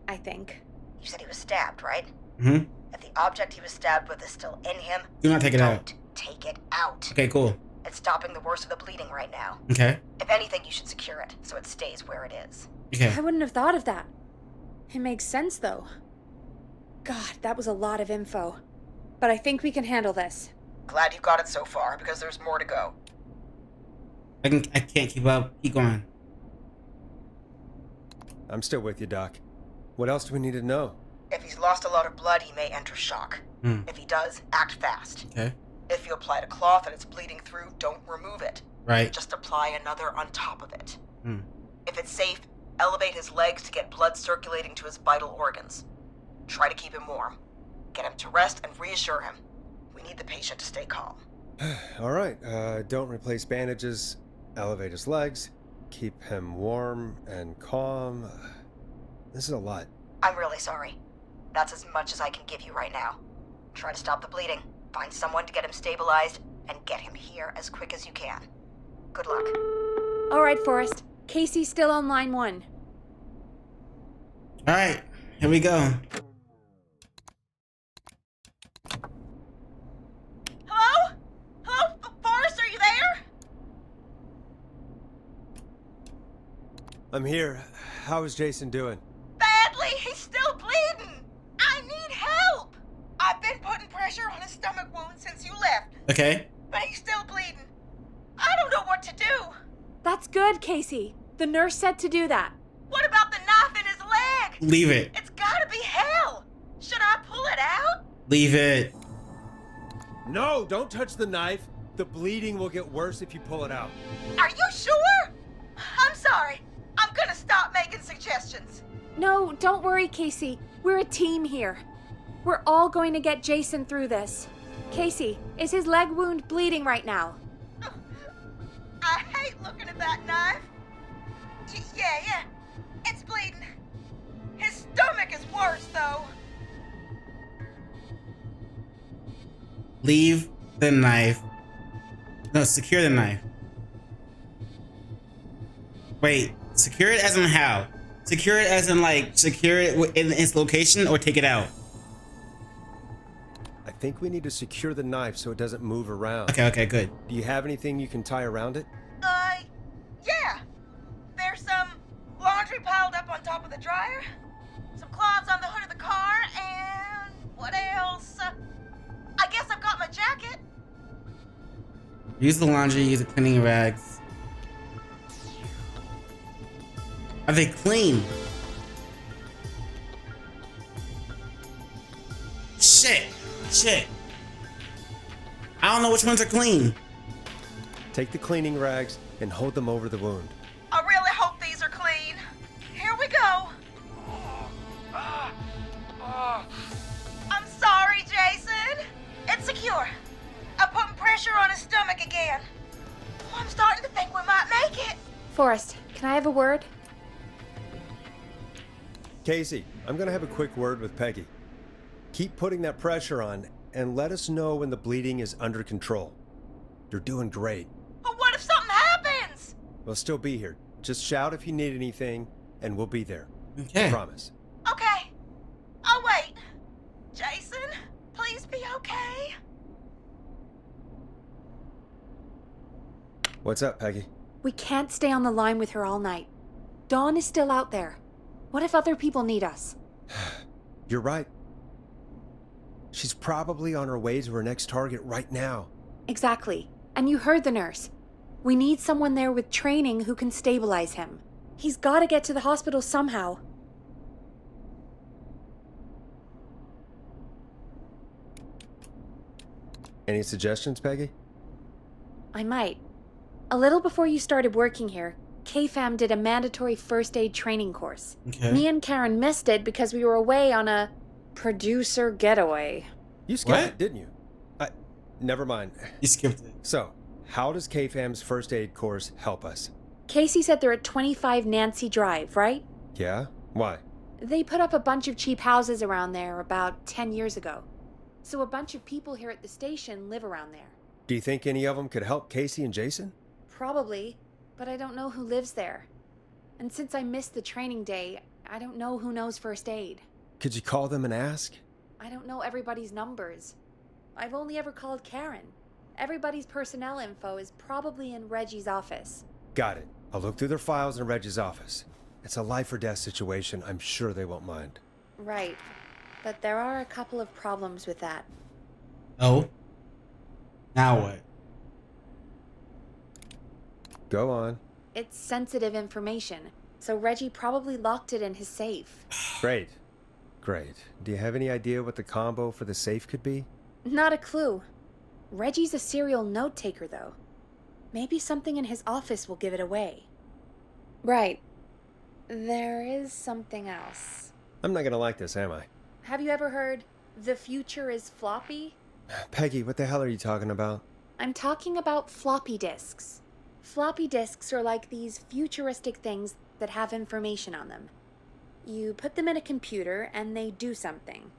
I think. You said he was stabbed, right? Mm-hmm. If the object he was stabbed with is still in him, Do not take it out. don't take it out. Okay, cool. It's stopping the worst of the bleeding right now. Okay. If anything, you should secure it so it stays where it is. Okay. I wouldn't have thought of that. It makes sense, though. God, that was a lot of info. But I think we can handle this. Glad you got it so far, because there's more to go. I can't keep up. Keep going. I'm still with you, Doc. What else do we need to know? If he's lost a lot of blood, he may enter shock. If he does, act fast. Okay. If you applied a cloth and it's bleeding through, don't remove it. Right. Just apply another on top of it. Hmm. If it's safe, elevate his legs to get blood circulating to his vital organs. Try to keep him warm. Get him to rest and reassure him. We need the patient to stay calm. All right. Don't replace bandages. Elevate his legs. Keep him warm and calm. This is a lot. I'm really sorry. That's as much as I can give you right now. Try to stop the bleeding. Find someone to get him stabilized, and get him here as quick as you can. Good luck. All right, Forrest. Casey's still on line 1. All right. Here we go. Hello? Hello, Forrest, are you there? I'm here. How is Jason doing? Badly. He's still bleeding. I need help. I've been putting pressure on his stomach wound since you left, Okay. but he's still bleeding. I don't know what to do. That's good, Casey. The nurse said to do that. What about the knife in his leg? Leave it. It's gotta be hell. Should I pull it out? Leave it. No, don't touch the knife. The bleeding will get worse if you pull it out. Are you sure? I'm sorry. I'm gonna stop making suggestions. No, don't worry, Casey. We're a team here. We're all going to get Jason through this. Casey, is his leg wound bleeding right now? I hate looking at that knife. Yeah. It's bleeding. His stomach is worse, though. Leave the knife. No, secure the knife. Wait, secure it as in how? Secure it as in like secure it in its location or take it out? I think we need to secure the knife so it doesn't move around. Okay, good. Do you have anything you can tie around it? Yeah. There's some laundry piled up on top of the dryer, some cloths on the hood of the car, and what else? I guess I've got my jacket. Use the laundry, use the cleaning rags. Are they clean? Shit. I don't know which ones are clean. Take the cleaning rags and hold them over the wound. I really hope these are clean. Here we go. I'm sorry, Jason. It's secure. I'm putting pressure on his stomach again. Oh, I'm starting to think we might make it. Forrest, can I have a word? Casey, I'm gonna have a quick word with Peggy. Keep putting that pressure on and let us know when the bleeding is under control. You're doing great. But what if something happens? We'll still be here. Just shout if you need anything, and we'll be there. Okay. Promise. Okay. I'll wait. Jason, please be okay. What's up, Peggy? We can't stay on the line with her all night. Dawn is still out there. What if other people need us? You're right. She's probably on her way to her next target right now. Exactly. And you heard the nurse. We need someone there with training who can stabilize him. He's got to get to the hospital somehow. Any suggestions, Peggy? I might. A little before you started working here, KFAM did a mandatory first aid training course. Okay. Me and Karen missed it because we were away on a producer getaway. You skipped What? it, didn't you? Never mind. You skipped it. So, how does KFAM's first aid course help us? Casey said they're at 25 Nancy Drive, right? Yeah? Why? They put up a bunch of cheap houses around there about 10 years ago. So a bunch of people here at the station live around there. Do you think any of them could help Casey and Jason? Probably, but I don't know who lives there. And since I missed the training day, I don't know who knows first aid. Could you call them and ask? I don't know everybody's numbers. I've only ever called Karen. Everybody's personnel info is probably in Reggie's office. Got it. I'll look through their files in Reggie's office. It's a life or death situation. I'm sure they won't mind. Right. But there are a couple of problems with that. Oh. Now what? Go on. It's sensitive information, so Reggie probably locked it in his safe. Great. Great. Do you have any idea what the combo for the safe could be? Not a clue. Reggie's a serial note taker, though. Maybe something in his office will give it away. Right. There is something else. I'm not gonna like this, am I? Have you ever heard, "The future is floppy"? Peggy, what the hell are you talking about? I'm talking about floppy disks. Floppy disks are like these futuristic things that have information on them. You put them in a computer and they do something.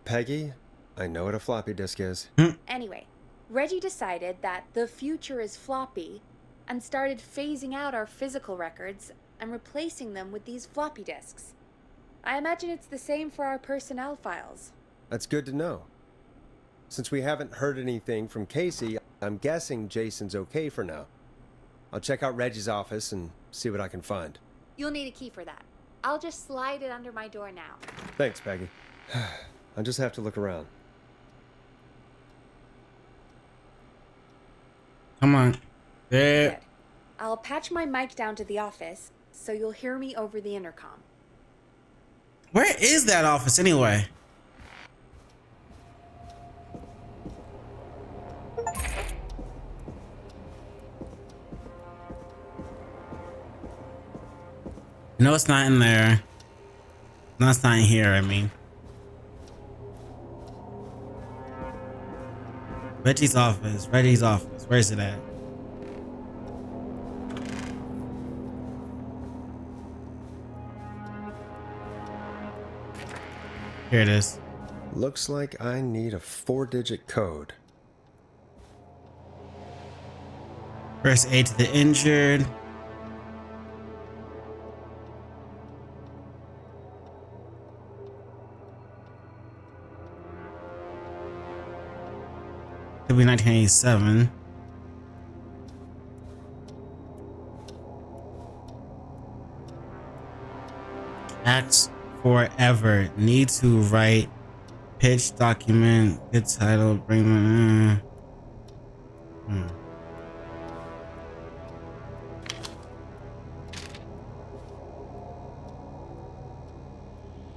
Peggy, I know what a floppy disk is. Anyway, Reggie decided that the future is floppy and started phasing out our physical records and replacing them with these floppy disks. I imagine it's the same for our personnel files. That's good to know. Since we haven't heard anything from Casey, I'm guessing Jason's okay for now. I'll check out Reggie's office and see what I can find. You'll need a key for that. I'll just slide it under my door now. Thanks, Peggy. I'll just have to look around. Come on. There. Good. I'll patch my mic down to the office, so you'll hear me over the intercom. Where is that office anyway? No, it's not in there. No, it's not in here, I mean. Reggie's office. Reggie's office. Where is it at? Here it is. Looks like I need a 4-digit code. First aid to the injured. Could be 1987. Acts forever. Need to write pitch document. Good title. Bring them.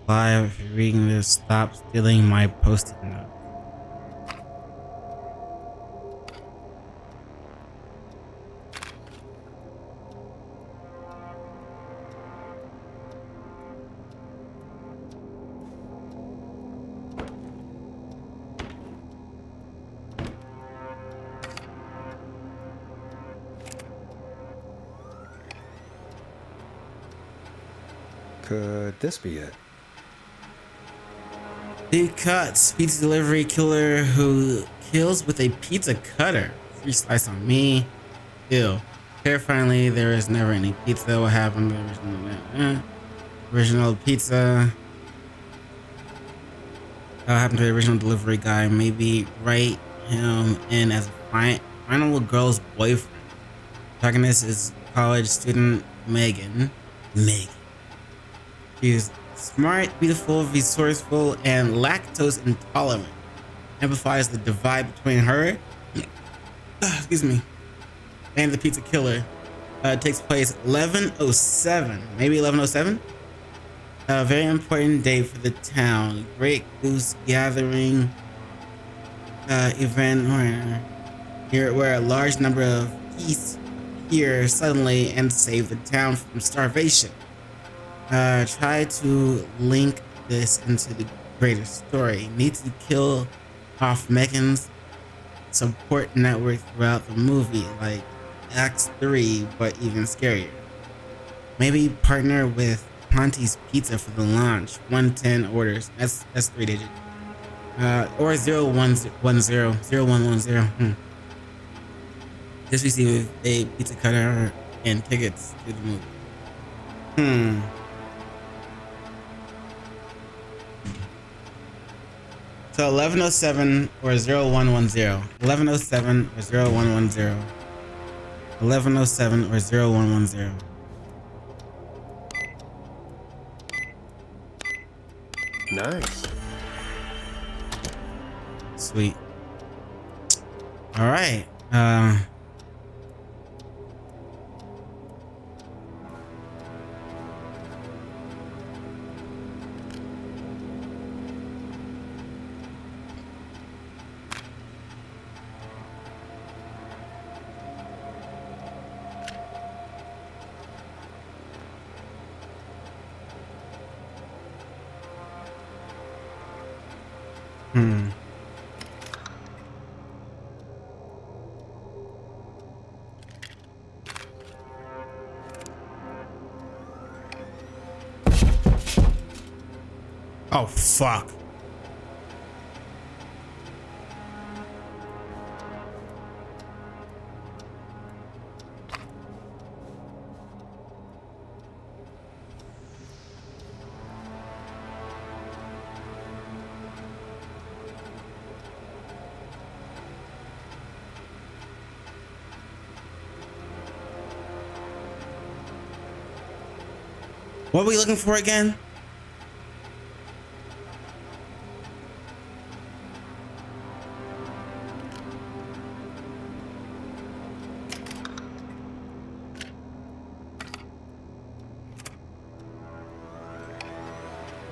Live. If you're reading this, stop stealing my post-it note. Could this be it? Deep cuts. Pizza delivery killer who kills with a pizza cutter. Free slice on me. Ew. Terrifyingly, there is never any pizza. What happened to the original pizza? What happened to the original delivery guy? Maybe write him in as a final girl's boyfriend. Protagonist is college student Megan. She's smart, beautiful, resourceful, and lactose intolerant. amplifies the divide between her, excuse me, and the pizza killer. It takes place 1107, maybe 1107. A very important day for the town. Great Goose Gathering event where a large number of geese appear suddenly and save the town from starvation. Try to link this into the greater story. Need to kill off Megan's support network throughout the movie, like Acts 3, but even scarier. Maybe partner with Ponti's Pizza for the launch. 110 orders. That's 3 digits. Or 0110. Just receive a pizza cutter and tickets to the movie. So 1107 or 0110. 1107 or 0110. 1107 or 0110. Nice. Sweet. All right. Oh, fuck. What are we looking for again?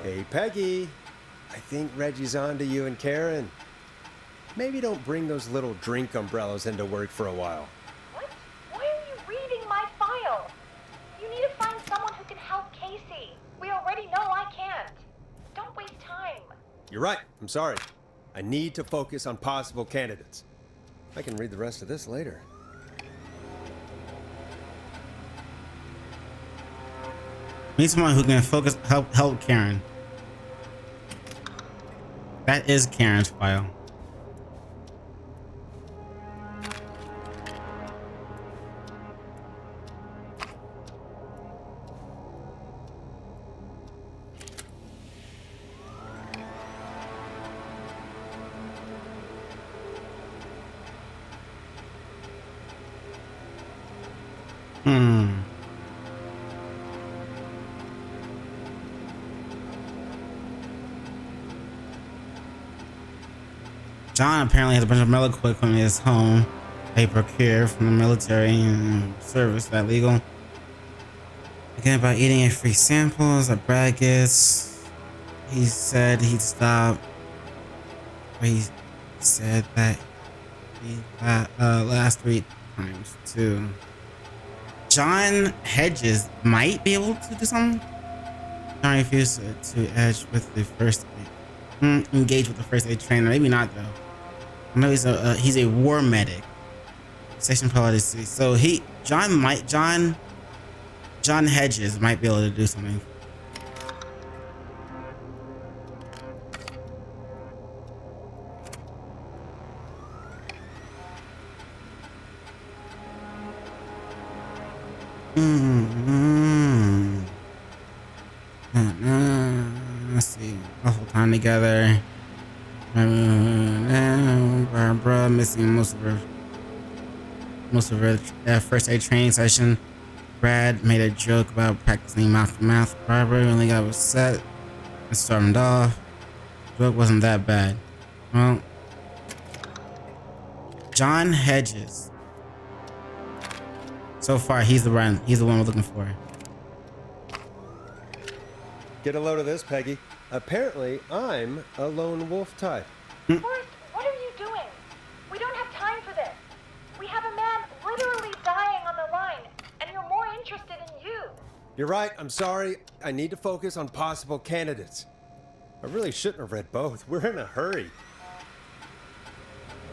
Hey, Peggy. I think Reggie's on to you and Karen. Maybe don't bring those little drink umbrellas into work for a while. What? Why are you reading my file? You need to find someone who can help Casey. We already know I can't. Don't waste time. You're right. I'm sorry. I need to focus on possible candidates. I can read the rest of this later. We need someone who can focus, help Karen. That is Karen's file. John apparently has a bunch of medical equipment in his home. They procure from the military and service that legal. Again, about eating a free samples that Brad gets. He said he'd stop. He said that he last 3 times too. John Hedges might be able to do something. John refused to engage with the first aid trainer. Maybe not though. I know he's a war medic. Section policy. So John Hedges might be able to do something. Let's see. A whole time together. Barbara missing most of her first aid training session. Brad made a joke about practicing mouth to mouth. Barbara only got upset and stormed off. The joke wasn't that bad. Well, John Hedges. So far, he's the one we're looking for. Get a load of this, Peggy. Apparently, I'm a lone wolf type. Forrest, what are you doing? We don't have time for this. We have a man literally dying on the line, and you're more interested in you. You're right, I'm sorry. I need to focus on possible candidates. I really shouldn't have read both. We're in a hurry.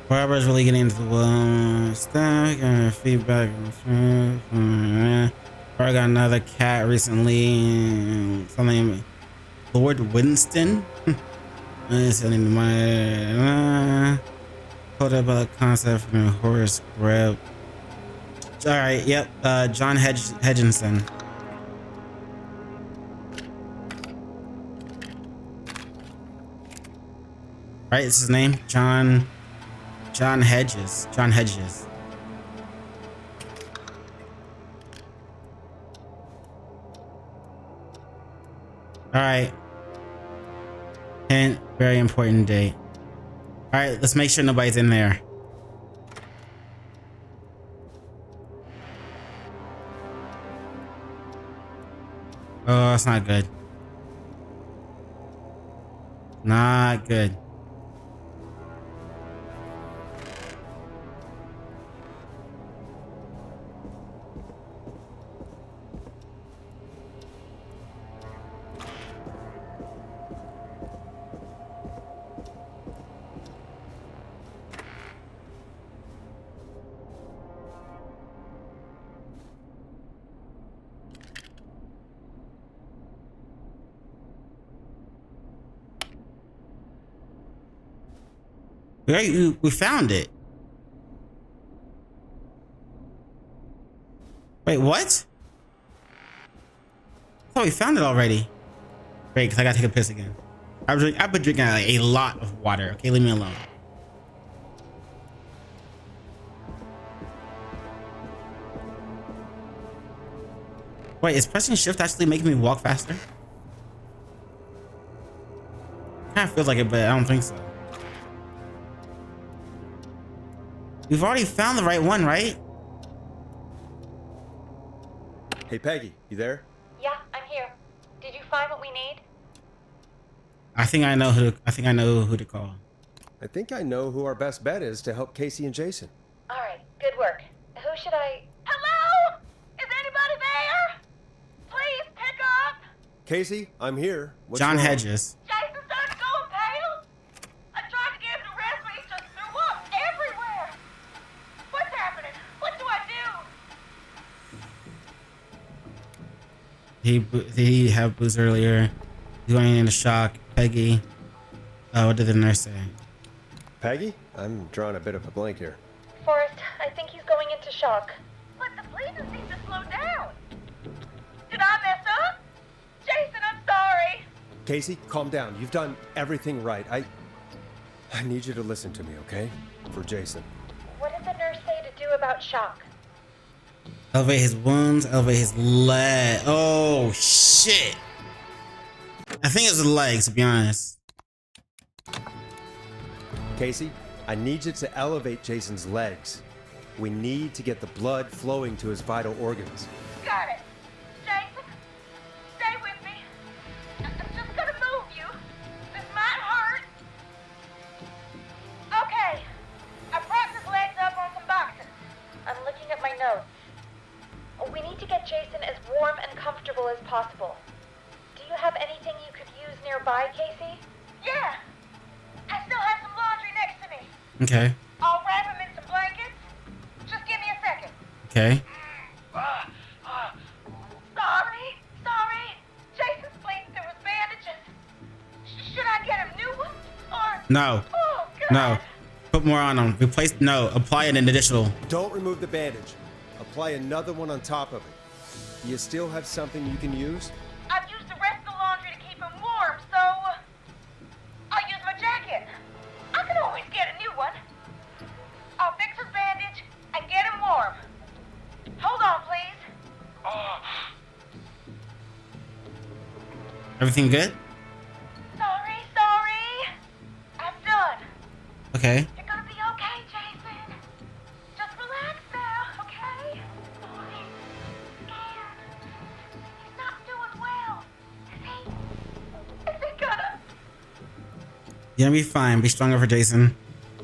Barbara's really getting into the stuff, feedback. Barbara got another cat recently. Something Lord Winston. Sending my pulled up a concept from a horror script. All right, yep. John Hedginson. Right, it's his name, John Hedges. John Hedges. All right. Hint, very important date. All right, let's make sure nobody's in there. Oh, that's not good. Not good. We found it. Wait, what? I thought we found it already. Great, because I gotta take a piss again. I've been drinking like a lot of water. Okay, leave me alone. Wait, is pressing shift actually making me walk faster? Kind of feels like it, but I don't think so. We've already found the right one, right? Hey, Peggy, you there? Yeah, I'm here. Did you find what we need? I think I know who to call. I think I know who our best bet is to help Casey and Jason. All right, good work. Who should I... Hello? Is anybody there? Please pick up. Casey, I'm here. What's John wrong? Hedges. Jason started going pale. I tried to get him to rest, but he just threw up everywhere. What's happening? What do I do? He had booze earlier. He's going into shock. Peggy. What did the nurse say? Peggy? I'm drawing a bit of a blank here. Forrest, I think he's going into shock. But the bleeding seems to slow down. Did I mess up? Jason, I'm sorry. Casey, calm down. You've done everything right. I need you to listen to me, okay? For Jason. What did the nurse say to do about shock? Elevate his wounds, elevate his leg. Oh, shit. I think it's the legs, to be honest. Casey, I need you to elevate Jason's legs. We need to get the blood flowing to his vital organs. Got it. Jason, stay with me. I'm just gonna move you. This might hurt. Okay. I propped his legs up on some boxes. I'm looking at my notes. We need to get Jason as warm and comfortable as possible. Do you have anything you could use nearby, Casey? Yeah. I still have some laundry next to me. Okay. I'll wrap him in some blankets. Just give me a second. Okay. Sorry. Jason's bleeding through his bandages. Should I get him new ones? Or... No. Oh, God. No. Put more on him. Apply an additional. Don't remove the bandage. Apply another one on top of it. Do you still have something you can use? I've used the rest of the laundry to keep him warm, so... I'll use my jacket. I can always get a new one. I'll fix his bandage and get him warm. Hold on, please. Everything good? Sorry. I'm done. Okay. You're gonna be okay, Jason. You're gonna be fine. Be stronger for Jason.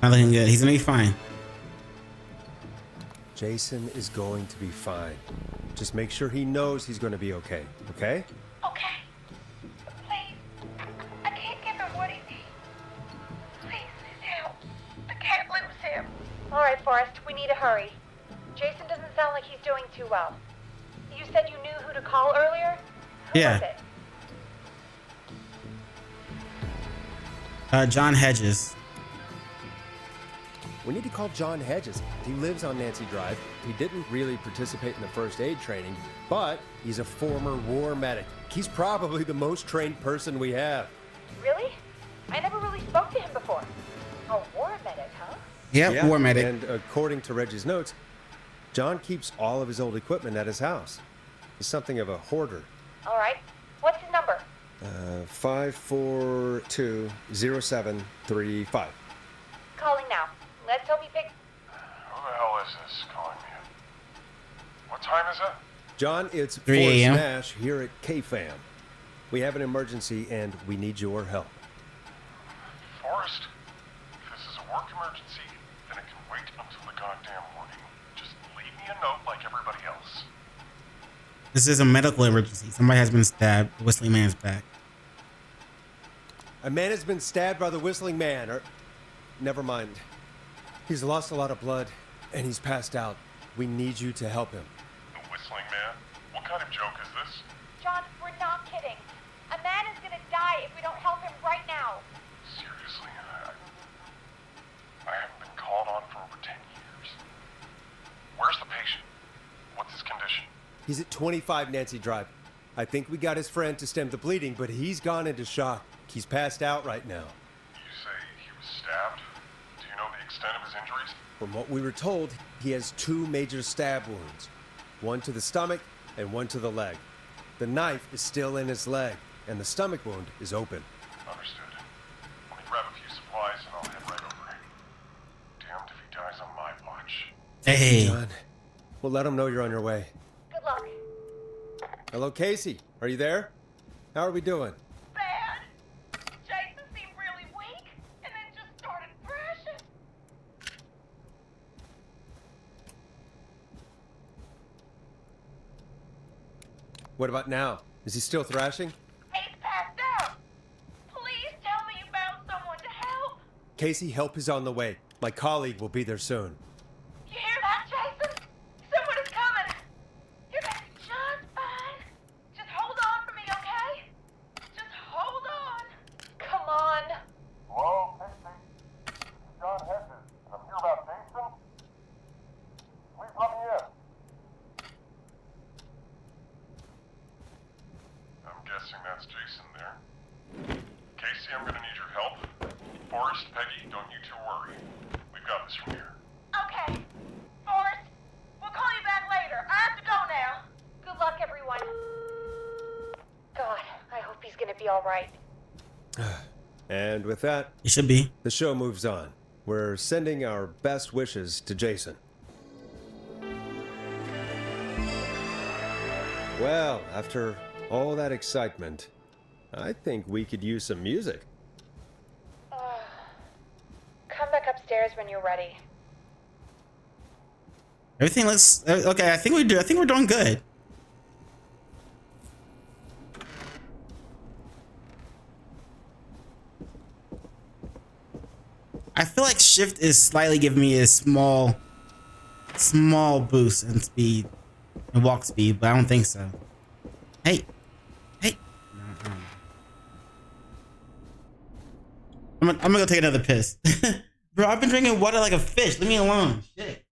Not looking good. He's gonna be fine. Jason is going to be fine. Just make sure he knows he's going to be okay, okay? Okay. Please. I can't give him what he needs. Please, help. I can't lose him. All right, Forrest, we need to hurry. Jason doesn't sound like he's doing too well. You said you knew who to call earlier? Who Yeah. was it? John Hedges. We need to call John Hedges. He lives on Nancy Drive. He didn't really participate in the first aid training, but he's a former war medic. He's probably the most trained person we have. Really? I never really spoke to him before. A war medic, huh? Yep, Yeah, war medic. And according to Reggie's notes, John keeps all of his old equipment at his house. He's something of a hoarder. All right. What's his number? 5420735. Calling now. Let's hope he picks. Who the hell is this calling me? What time is it? John, it's 3 Forrest a.m. Nash here at KFAM. We have an emergency and we need your help. Forrest, if this is a work emergency, then it can wait until the goddamn morning. Just leave me a note like everybody else. This is a medical emergency. Somebody has been stabbed. The Whistling Man's back. A man has been stabbed by the Whistling Man, or... Never mind. He's lost a lot of blood, and he's passed out. We need you to help him. The Whistling Man? What kind of joke is this? John, we're not kidding. A man is gonna die if we don't help him right now. Seriously? I haven't been called on for over 10 years. Where's the patient? What's his condition? He's at 25 Nancy Drive. I think we got his friend to stem the bleeding, but he's gone into shock. He's passed out right now. You say he was stabbed? Do you know the extent of his injuries? From what we were told, he has 2 major stab wounds. One to the stomach and one to the leg. The knife is still in his leg, and the stomach wound is open. Understood. Let me grab a few supplies and I'll head right over. Damned if he dies on my watch. Hey. John, we'll let him know you're on your way. Good luck. Hello, Casey. Are you there? How are we doing? Bad. Jason seemed really weak and then just started thrashing. What about now? Is he still thrashing? He's passed out. Please tell me you found someone to help. Casey, help is on the way. My colleague will be there soon. You hear that, Jason? Someone is coming. You're gonna be just fine. Just hold on for me, okay? Just hold on. Come on. Hello, Casey. John Hedges. I'm here about Jason. Please let me in. I'm guessing that's Jason there. Casey, I'm gonna need your help. Forrest, Peggy, don't you two worry. We've got this from here. Okay. Forrest, we'll call you back later. I have to go now. Good luck, everyone. God, I hope he's gonna be all right. And with that, It should be. the show moves on. We're sending our best wishes to Jason. Well, after all that excitement, I think we could use some music. Come back upstairs when you're ready. Everything looks okay. I think we do. I think we're doing good. I feel like shift is slightly giving me a small boost in speed and walk speed, but I don't think so. Hey. I'm gonna go take another piss. Bro, I've been drinking water like a fish. Leave me alone. Shit.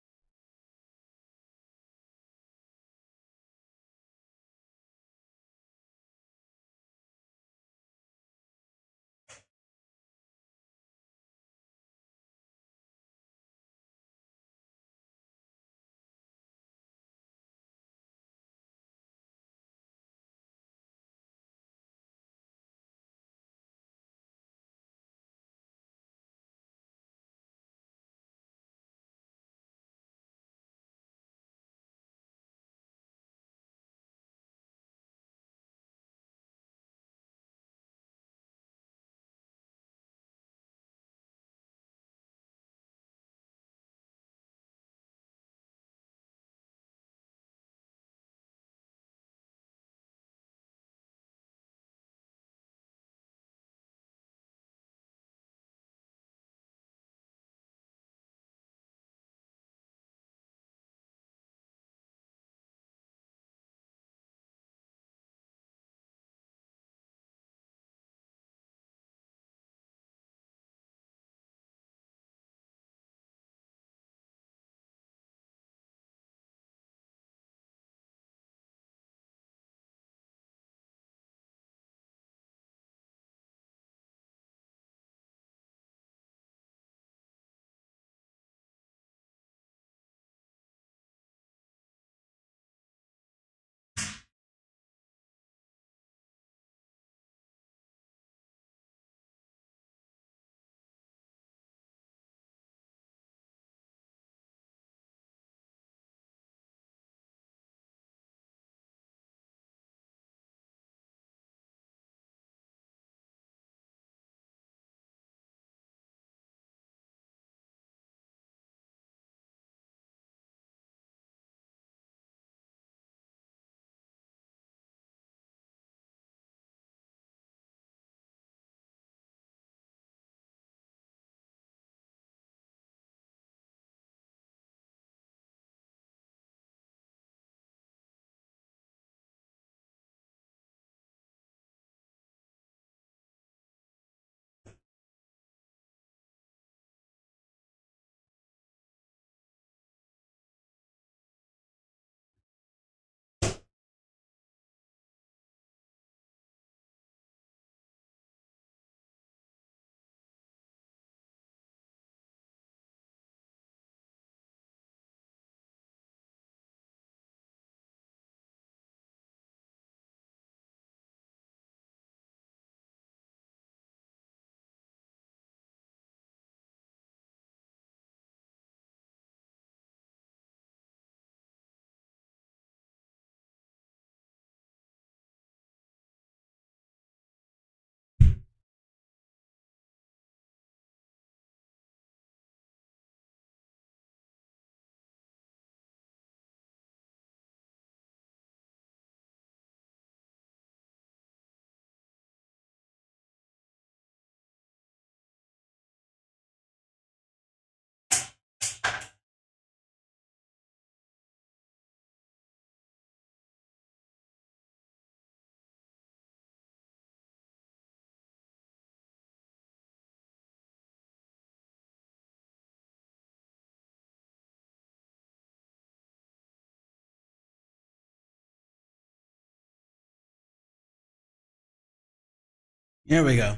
Here we go.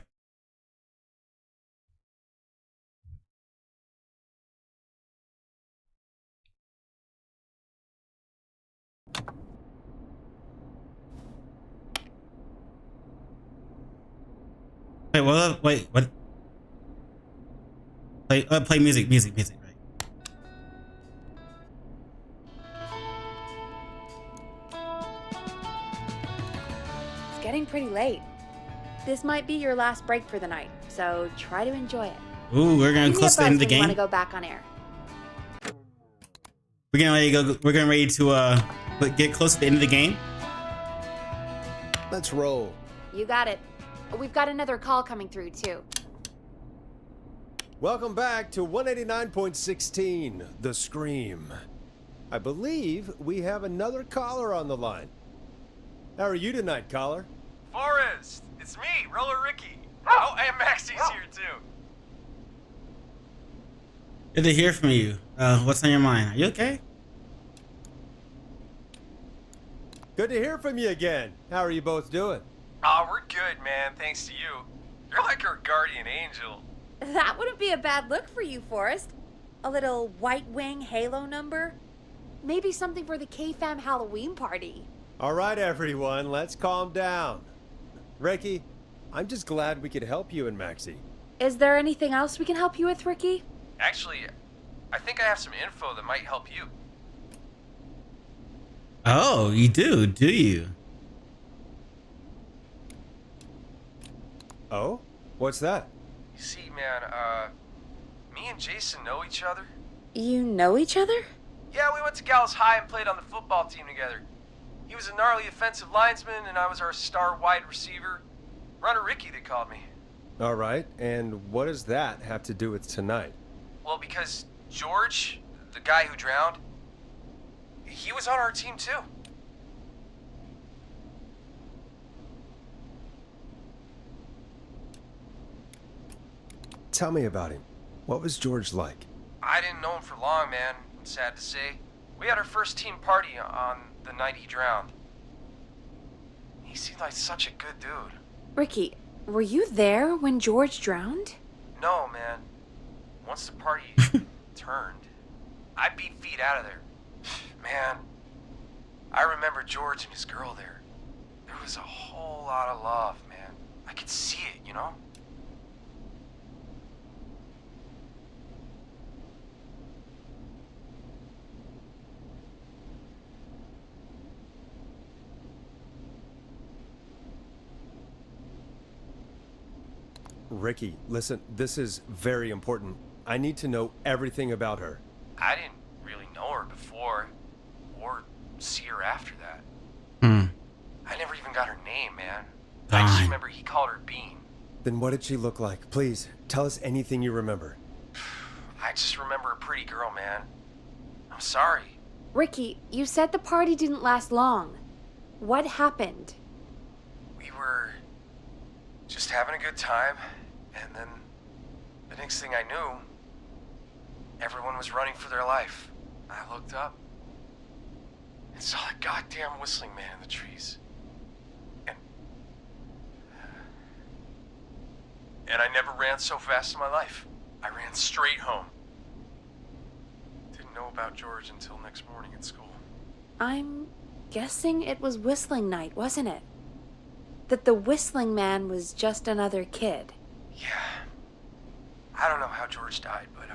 Wait, what? Wait, what? Play music, right? It's getting pretty late. This might be your last break for the night, so try to enjoy it. Ooh, we're Give getting me a close to the buzz end of the when you game. want to go back on air. We're getting ready to go. We're getting ready to get close to the end of the game. Let's roll. You got it. We've got another call coming through, too. Welcome back to 189.16, The Scream. I believe we have another caller on the line. How are you tonight, caller? Forrest, it's me, Roller Ricky. Oh, and Maxie's here too. Good to hear from you. What's on your mind? Are you okay? Good to hear from you again. How are you both doing? Oh, we're good, man, thanks to you. You're like our guardian angel. That wouldn't be a bad look for you, Forrest. A little White Wing Halo number? Maybe something for the K-Fam Halloween party. All right, everyone, let's calm down. Ricky, I'm just glad we could help you and Maxie. Is there anything else we can help you with, Ricky? Actually, I think I have some info that might help you. Oh, you do you? Oh? What's that? You see, man, me and Jason know each other. You know each other? Yeah, we went to Gallows High and played on the football team together. He was a gnarly offensive linesman, and I was our star wide receiver. Runner Ricky, they called me. All right, and what does that have to do with tonight? Well, because George, the guy who drowned, he was on our team too. Tell me about him. What was George like? I didn't know him for long, man. Sad to say. We had our first team party on the night he drowned. He seemed like such a good dude. Ricky, were you there when George drowned? No, man. Once the party turned, I beat feet out of there. Man, I remember George and his girl there. There was a whole lot of love, man. I could see it, you know? Ricky, listen, this is very important. I need to know everything about her. I didn't really know her before, or see her after that. I never even got her name, man. I just remember he called her Bean. Then what did she look like? Please, tell us anything you remember. I just remember a pretty girl, man. I'm sorry. Ricky, you said the party didn't last long. What happened? We were just having a good time, and then the next thing I knew, everyone was running for their life. I looked up and saw a goddamn whistling man in the trees. And I never ran so fast in my life. I ran straight home. Didn't know about George until next morning at school. I'm guessing it was whistling night, wasn't it? That the whistling man was just another kid. Yeah. I don't know how George died, but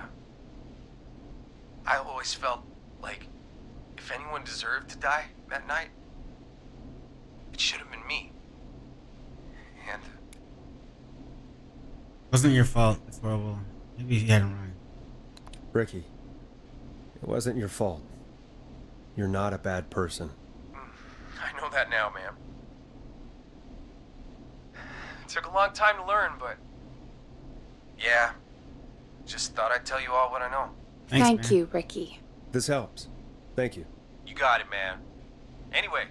I always felt like if anyone deserved to die that night, it should have been me. And Wasn't your fault. It's horrible. Maybe you had him right. Ricky, it wasn't your fault. You're not a bad person. I know that now, ma'am. It took a long time to learn, but yeah, just thought I'd tell you all what I know. Thanks, Thank man. you, Ricky. This helps. Thank you. You got it, man. Anyway,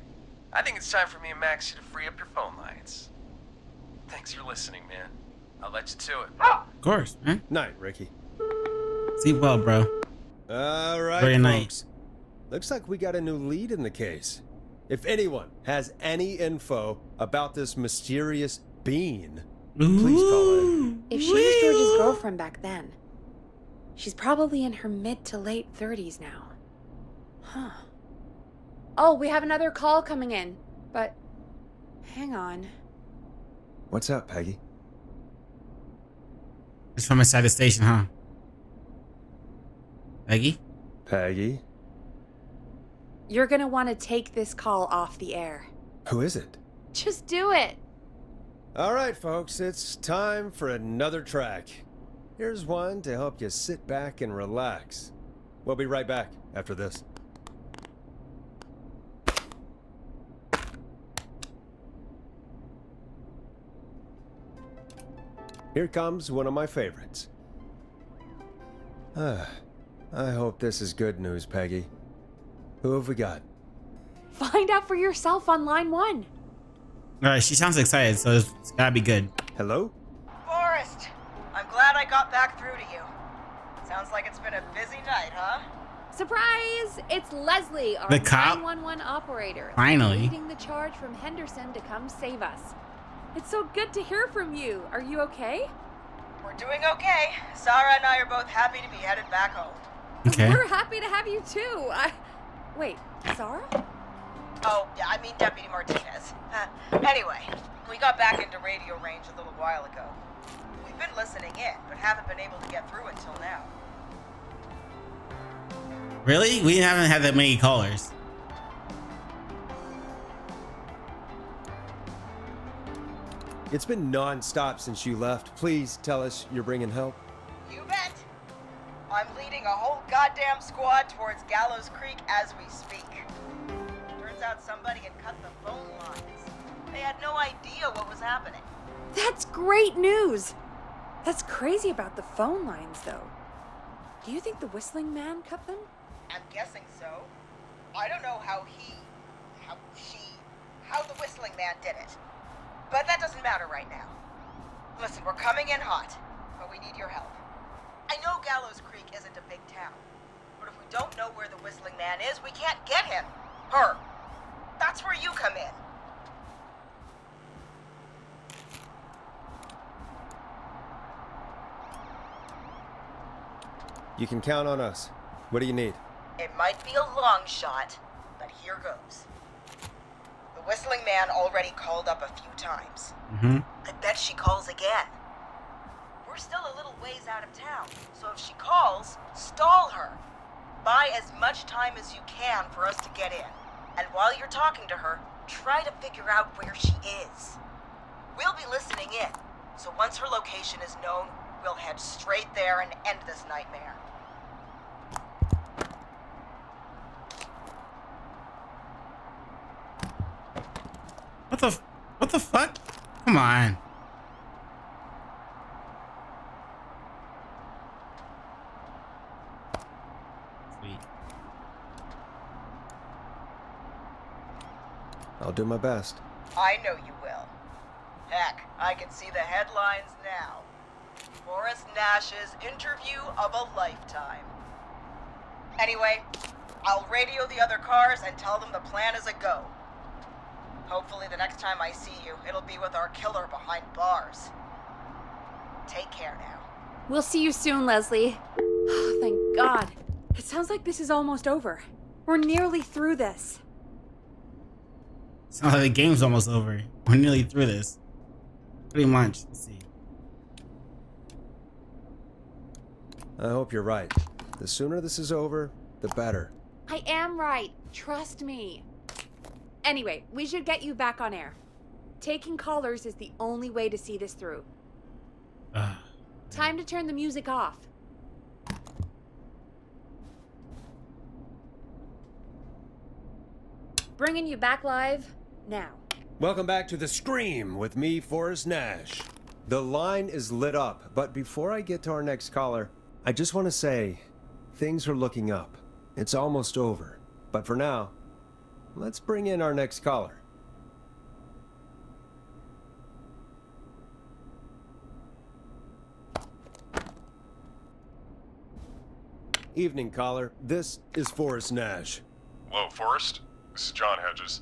I think it's time for me and Maxie to free up your phone lines. Thanks for listening, man. I'll let you to it. Of course, man. Night, Ricky. Sleep well, bro. All right, Very folks. Looks like we got a new lead in the case. If anyone has any info about this mysterious being, Please call in. If she was George's girlfriend back then, she's probably in her mid to late 30s now. Huh. Oh, we have another call coming in, but hang on. What's up, Peggy? It's from inside the station, huh? Peggy? Peggy? You're gonna want to take this call off the air. Who is it? Just do it. All right, folks, it's time for another track. Here's one to help you sit back and relax. We'll be right back after this. Here comes one of my favorites. I hope this is good news, Peggy. Who have we got? Find out for yourself on line 1. Alright, she sounds excited, so it's gotta be good. Hello? Forrest, I'm glad I got back through to you. Sounds like it's been a busy night, huh? Surprise! It's Leslie, our The cop? 911 operator. Finally. Leading the charge from Henderson to come save us. It's so good to hear from you. Are you okay? We're doing okay. Sarah and I are both happy to be headed back home. Okay. We're happy to have you too. Wait, Sarah? Oh, yeah, I mean Deputy Martinez. Anyway, we got back into radio range a little while ago. We've been listening in, but haven't been able to get through until now. Really? We haven't had that many callers. It's been non-stop since you left. Please tell us you're bringing help. You bet. I'm leading a whole goddamn squad towards Gallows Creek as we speak. Turns out somebody had cut the phone lines. They had no idea what was happening. That's great news. That's crazy about the phone lines, though. Do you think the whistling man cut them? I'm guessing so. I don't know how the whistling man did it. But that doesn't matter right now. Listen, we're coming in hot, but we need your help. I know Gallows Creek isn't a big town, but if we don't know where the whistling man is, we can't get him. Her. That's where you come in. You can count on us. What do you need? It might be a long shot, but here goes. The whistling man already called up a few times. I bet she calls again. We're still a little ways out of town, so if she calls, stall her. Buy as much time as you can for us to get in. And while you're talking to her, try to figure out where she is. We'll be listening in, so once her location is known, we'll head straight there and end this nightmare. What the fuck? Come on. Sweet. I'll do my best. I know you will. Heck, I can see the headlines now. Forrest Nash's interview of a lifetime. Anyway, I'll radio the other cars and tell them the plan is a go. Hopefully the next time I see you, it'll be with our killer behind bars. Take care now. We'll see you soon, Leslie. Oh, thank God. It sounds like this is almost over. We're nearly through this. Sounds like the game's almost over. We're nearly through this. Pretty much. Let's see. I hope you're right. The sooner this is over, the better. I am right. Trust me. Anyway, we should get you back on air. Taking callers is the only way to see this through. Time to turn the music off. Bringing you back live now. Welcome back to The Scream with me, Forrest Nash. The line is lit up, but before I get to our next caller, I just want to say, things are looking up. It's almost over. But for now, let's bring in our next caller. Evening, caller. This is Forrest Nash. Hello, Forrest. This is John Hedges.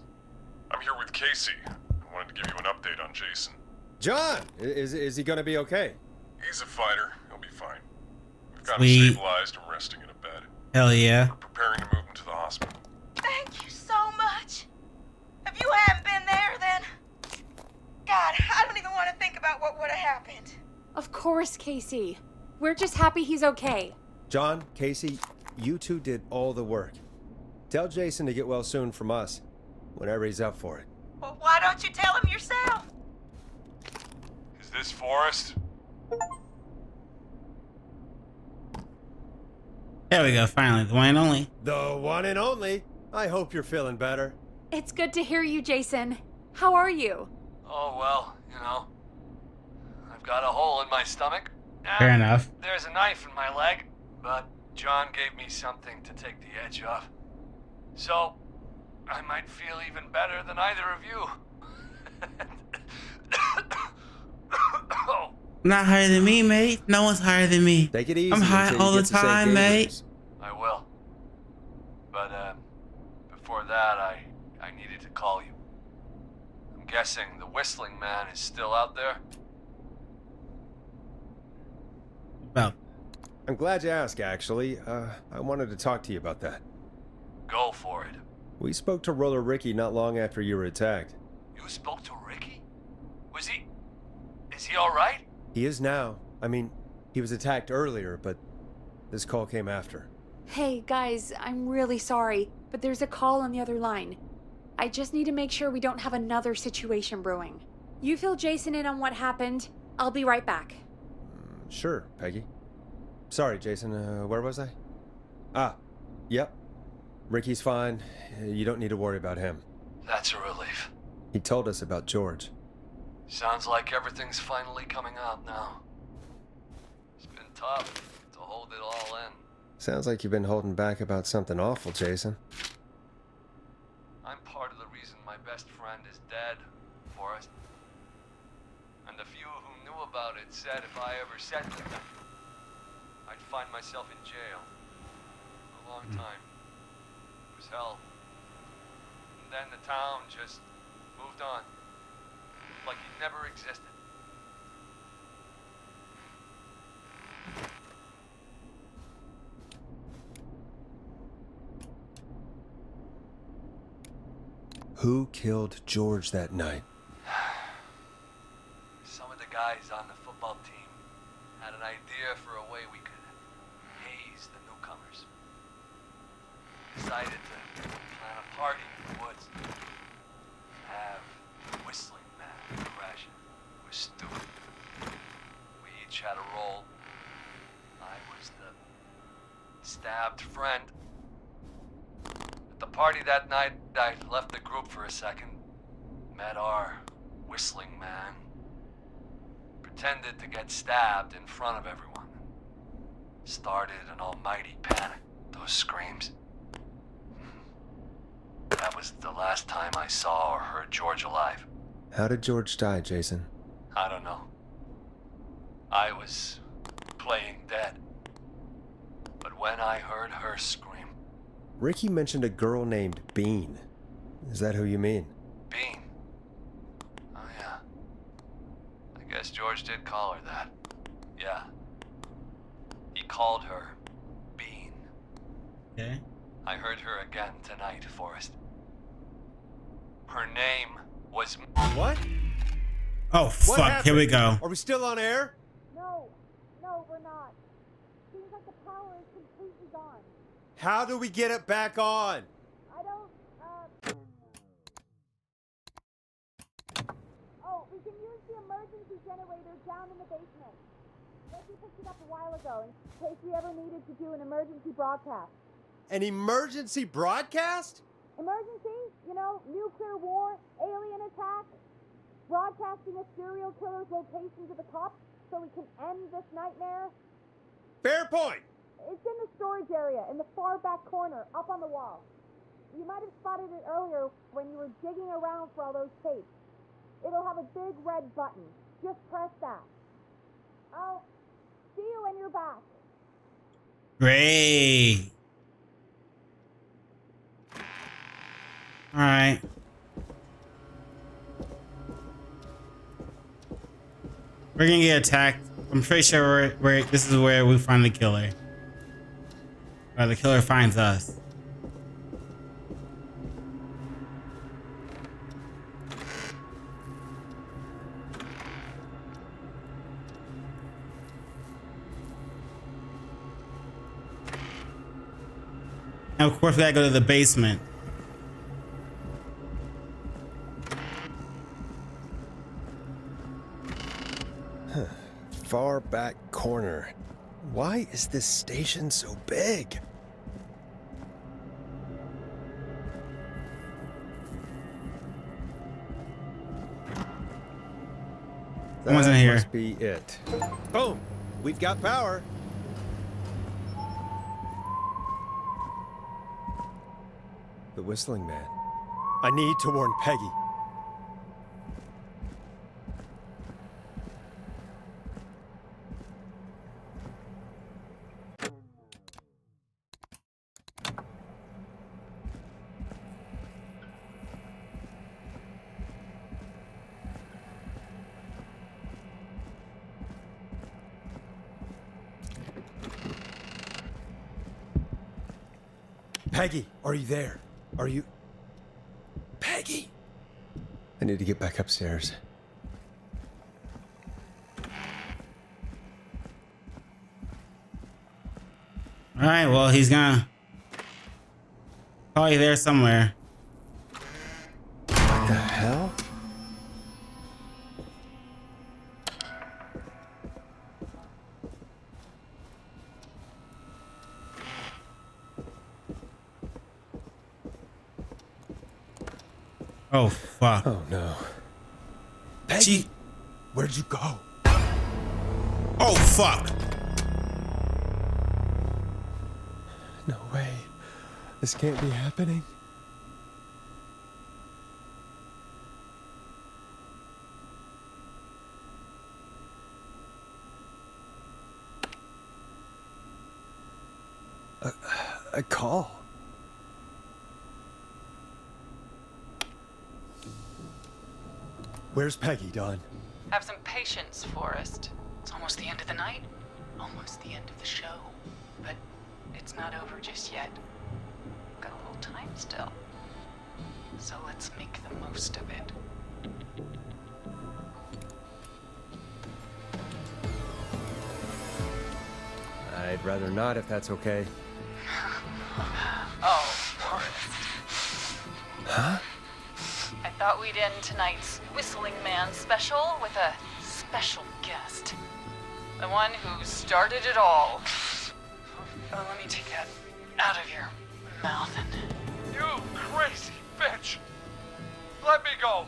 I'm here with Casey. I wanted to give you an update on Jason. John, is he gonna be okay? He's a fighter. He'll be fine. We've got Sweet. him stabilized and resting in a bed. Hell yeah. We're preparing to move him to the hospital. Thank you so much. If you hadn't been there, then... God, I don't even want to think about what would have happened. Of course, Casey. We're just happy he's okay. John, Casey, you two did all the work. Tell Jason to get well soon from us, whenever he's up for it. Well, why don't you tell him yourself? Is this Forrest? There we go. Finally, the one and only. The one and only. I hope you're feeling better. It's good to hear you, Jason. How are you? Oh, well, you know. I've got a hole in my stomach. Fair and enough. There's a knife in my leg. But John gave me something to take the edge off. So, I might feel even better than either of you. Oh. Not higher than me, mate. No one's higher than me. Take it easy. I'm high until you all the get to St. time, mate. Gabriel's. I will. But, before that, I needed to call you. I'm guessing the Whistling Man is still out there? Well, I'm glad you asked, actually. I wanted to talk to you about that. Go for it. We spoke to Roller Ricky not long after you were attacked. You spoke to Ricky? Is he alright? He is now. I mean, he was attacked earlier, but this call came after. Hey, guys, I'm really sorry, but there's a call on the other line. I just need to make sure we don't have another situation brewing. You fill Jason in on what happened. I'll be right back. Sure, Peggy. Sorry, Jason. Where was I? Yep. Ricky's fine. You don't need to worry about him. That's a relief. He told us about George. Sounds like everything's finally coming out now. It's been tough to hold it all in. Sounds like you've been holding back about something awful, Jason. I'm part of the reason my best friend is dead, Forrest. And the few who knew about it said if I ever said anything, I'd find myself in jail. For a long time. It was hell. And then the town just moved on. Like it never existed. Who killed George that night? Some of the guys on the football team had an idea for a way we could haze the newcomers. Decided to plan a party in the woods. Have the Whistling Man crash it. We're stupid. We each had a role. I was the stabbed friend. At the party that night, I left the group for a second. Met our Whistling Man. Pretended to get stabbed in front of everyone. Started an almighty panic. Those screams. That was the last time I saw or heard George alive. How did George die, Jason? I don't know. I was playing dead. But when I heard her scream... Ricky mentioned a girl named Bean. Is that who you mean? Bean? Oh yeah. I guess George did call her that. Yeah. He called her Bean. okay. I heard her again tonight, Forrest. Her name was... What? Oh, What fuck. happened? Here we go. Are we still on air? No, we're not. Seems like the power is completely gone. How do we get it back on? I don't, Oh, we can use the emergency generator down in the basement. Reggie picked it up a while ago in case we ever needed to do an emergency broadcast. An emergency broadcast? Emergency? You know, nuclear war, alien attack, broadcasting a serial killer's location to the cops so we can end this nightmare. Fair point. It's in the storage area, in the far back corner, up on the wall. You might have spotted it earlier when you were digging around for all those tapes. It'll have a big red button. Just press that. I'll see you when you're back. Great. All right. We're gonna get attacked. I'm pretty sure this is where we find the killer. Or the killer finds us. And of course we gotta go to the basement. Far back corner. Why is this station so big? Someone's in here. Must be it. Boom! We've got power. The whistling man. I need to warn Peggy. Peggy, are you there? Are you... Peggy! I need to get back upstairs. Alright, well, he's gonna... probably there somewhere. What the hell? Oh, fuck. Oh, no. Peggy! Where'd you go? Oh, fuck! No way. This can't be happening. A call. Where's Peggy, Don? Have some patience, Forrest. It's almost the end of the night. Almost the end of the show. But it's not over just yet. Got a little time still. So let's make the most of it. I'd rather not, if that's okay. Oh, Forrest. Huh? I thought we'd end tonight's Whistling Man special with a special guest. The one who started it all. Oh, let me take that out of your mouth and... You crazy bitch! Let me go!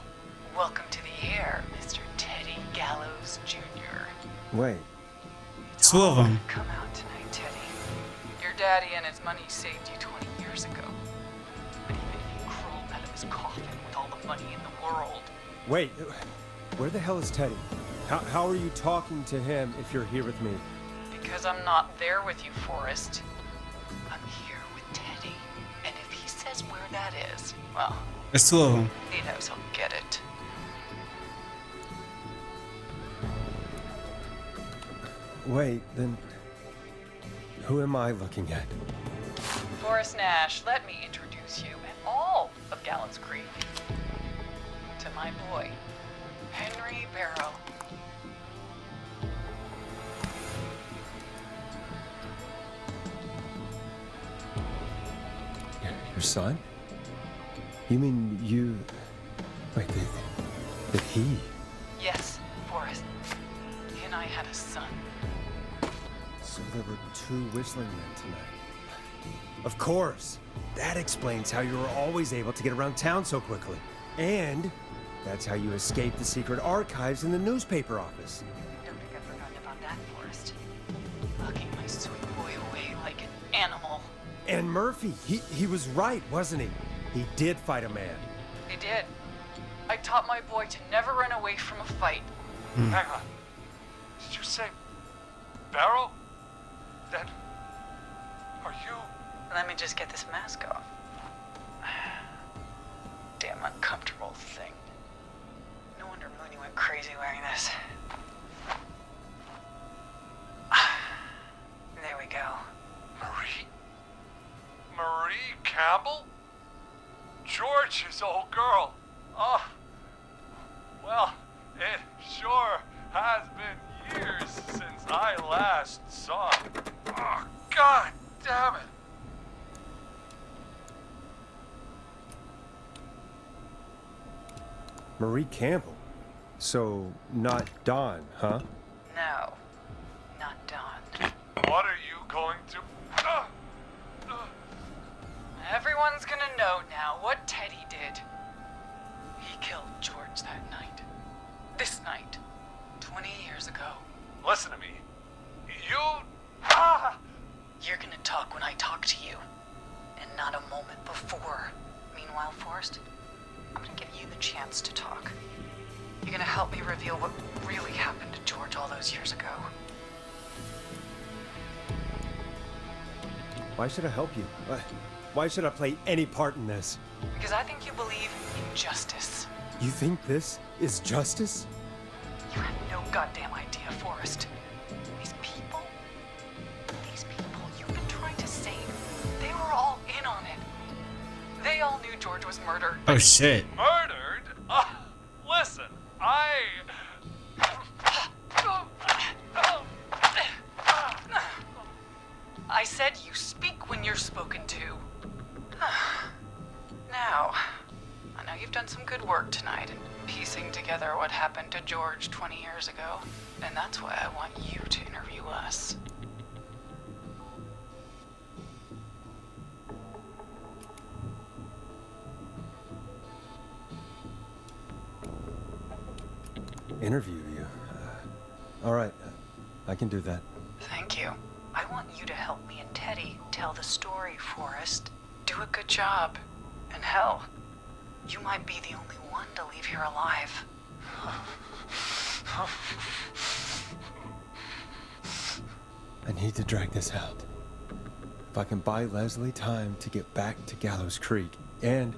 Welcome to the air, Mr. Teddy Gallows Jr. Wait. It's Two of all 'em. come out tonight, Teddy. Your daddy and his money saved you 20 years ago. But even if he crawled out of his coffin with all the money in the world... Wait. Where the hell is Teddy? How are you talking to him if you're here with me? Because I'm not there with you, Forrest. I'm here with Teddy. And if he says where that is, well, There's two of them. he knows he'll get it. Wait, then... Who am I looking at? Forrest Nash, let me introduce you and all of Gallons Creek to my boy, Henry Barrow. Your son? You mean you... Wait, that he... Yes, Forrest. He and I had a son. So there were two whistling men tonight. Of course! That explains how you were always able to get around town so quickly. And that's how you escaped the secret archives in the newspaper office. Don't think I've forgotten about that, Forrest. Locking my sweet boy away like an animal. And Murphy, he was right, wasn't he? He did fight a man. He did. I taught my boy to never run away from a fight. Hang on. Did you say Barrow? Then are you? Let me just get this mask off. Damn uncomfortable thing. No wonder Mooney went crazy wearing this. George's old girl. Oh, well, it sure has been years since I last saw it. Oh, God damn it. Marie Campbell. So, not Dawn, huh? No, not Dawn. What are you going to... Everyone's gonna know now what Teddy did. He killed George that night. This night. 20 years ago. Listen to me. You... You're gonna talk when I talk to you. And not a moment before. Meanwhile, Forrest, I'm gonna give you the chance to talk. You're gonna help me reveal what really happened to George all those years ago. Why should I help you? Why should I play any part in this? Because I think you believe in justice. You think this is justice? You have no goddamn idea, Forrest. These people you've been trying to save, they were all in on it. They all knew George was murdered. Oh shit. Murdered? Listen, I said you speak when you're spoken to. Now, I know you've done some good work tonight in piecing together what happened to George 20 years ago, and that's why I want you to interview us. Interview you. All right, I can do that. Thank you. I want you to help me and Teddy tell the story, Forrest. Do a good job. And hell, you might be the only one to leave here alive. I need to drag this out. If I can buy Leslie time to get back to Gallows Creek, and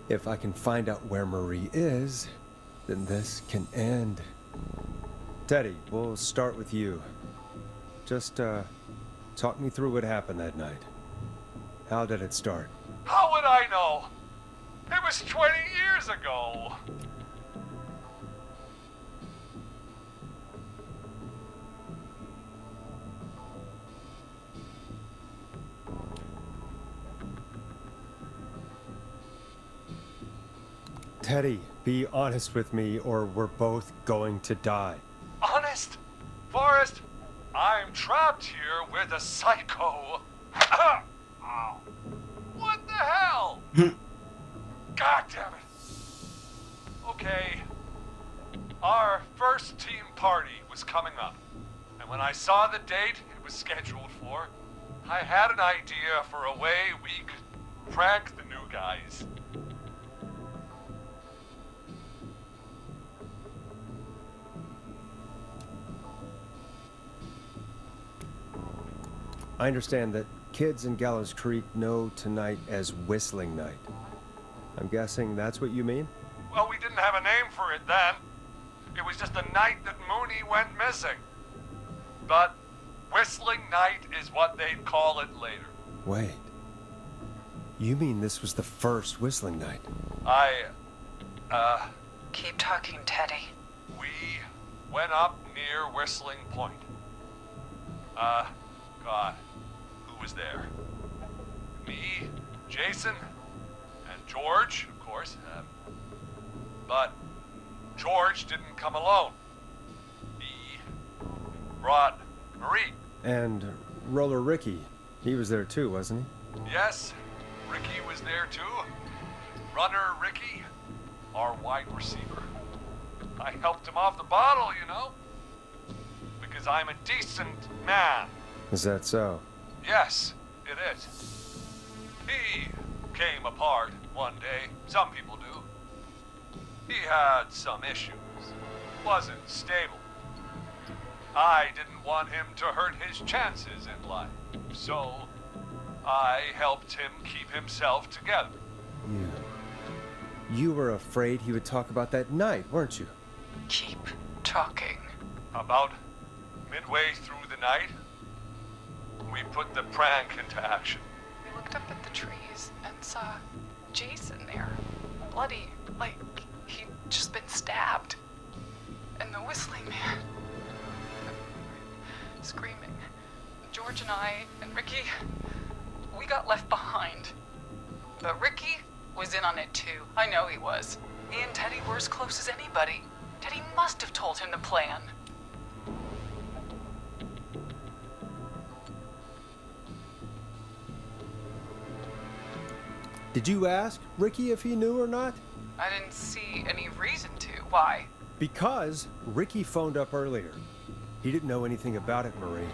if I can find out where Marie is, then this can end. Teddy, we'll start with you. Just, talk me through what happened that night. How did it start? how would I know? It was 20 years ago. Teddy, be honest with me or we're both going to die. Honest? Forrest, I'm trapped here with a psycho. Ow. What the hell? God damn it. Okay. Our first team party was coming up. And when I saw the date it was scheduled for, I had an idea for a way we could prank the new guys. I understand that kids in Gallows Creek know tonight as Whistling Night. I'm guessing that's what you mean? Well, we didn't have a name for it then. It was just the night that Mooney went missing. But Whistling Night is what they'd call it later. Wait. You mean this was the first Whistling Night? Keep talking, Teddy. We went up near Whistling Point. God, who was there? Me, Jason, and George, of course. But George didn't come alone. He brought Marie. And Roller Ricky, he was there too, wasn't he? Yes, Ricky was there too. Runner Ricky, our wide receiver. I helped him off the bottle, you know. Because I'm a decent man. Is that so? Yes, it is. He came apart one day. Some people do. He had some issues. Wasn't stable. I didn't want him to hurt his chances in life. So, I helped him keep himself together. You were afraid he would talk about that night, weren't you? Keep talking. About midway through the night, we put the prank into action. We looked up at the trees and saw Jason there, bloody, like he'd just been stabbed. And the whistling man, screaming. George and I and Ricky, we got left behind. But Ricky was in on it too. I know he was. He and Teddy were as close as anybody. Teddy must have told him the plan. Did you ask Ricky if he knew or not? I didn't see any reason to. Why? Because Ricky phoned up earlier. He didn't know anything about it, Marie.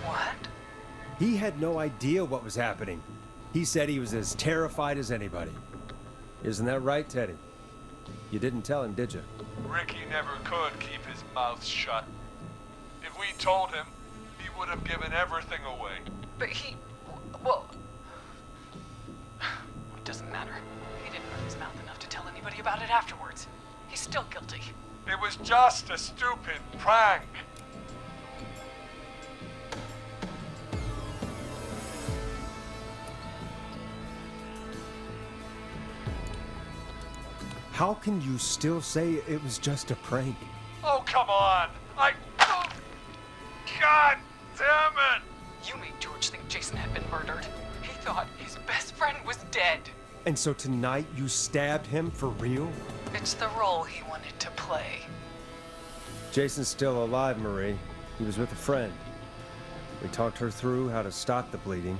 What? He had no idea what was happening. He said he was as terrified as anybody. Isn't that right, Teddy? You didn't tell him, did you? Ricky never could keep his mouth shut. If we told him, he would have given everything away. But he... well... It doesn't matter. He didn't run his mouth enough to tell anybody about it afterwards. He's still guilty. It was just a stupid prank. How can you still say it was just a prank? Oh, come on. God damn it! You made George think Jason had been murdered. He thought his best friend was dead. And so tonight you stabbed him for real? It's the role he wanted to play. Jason's still alive, Marie. He was with a friend. We talked her through how to stop the bleeding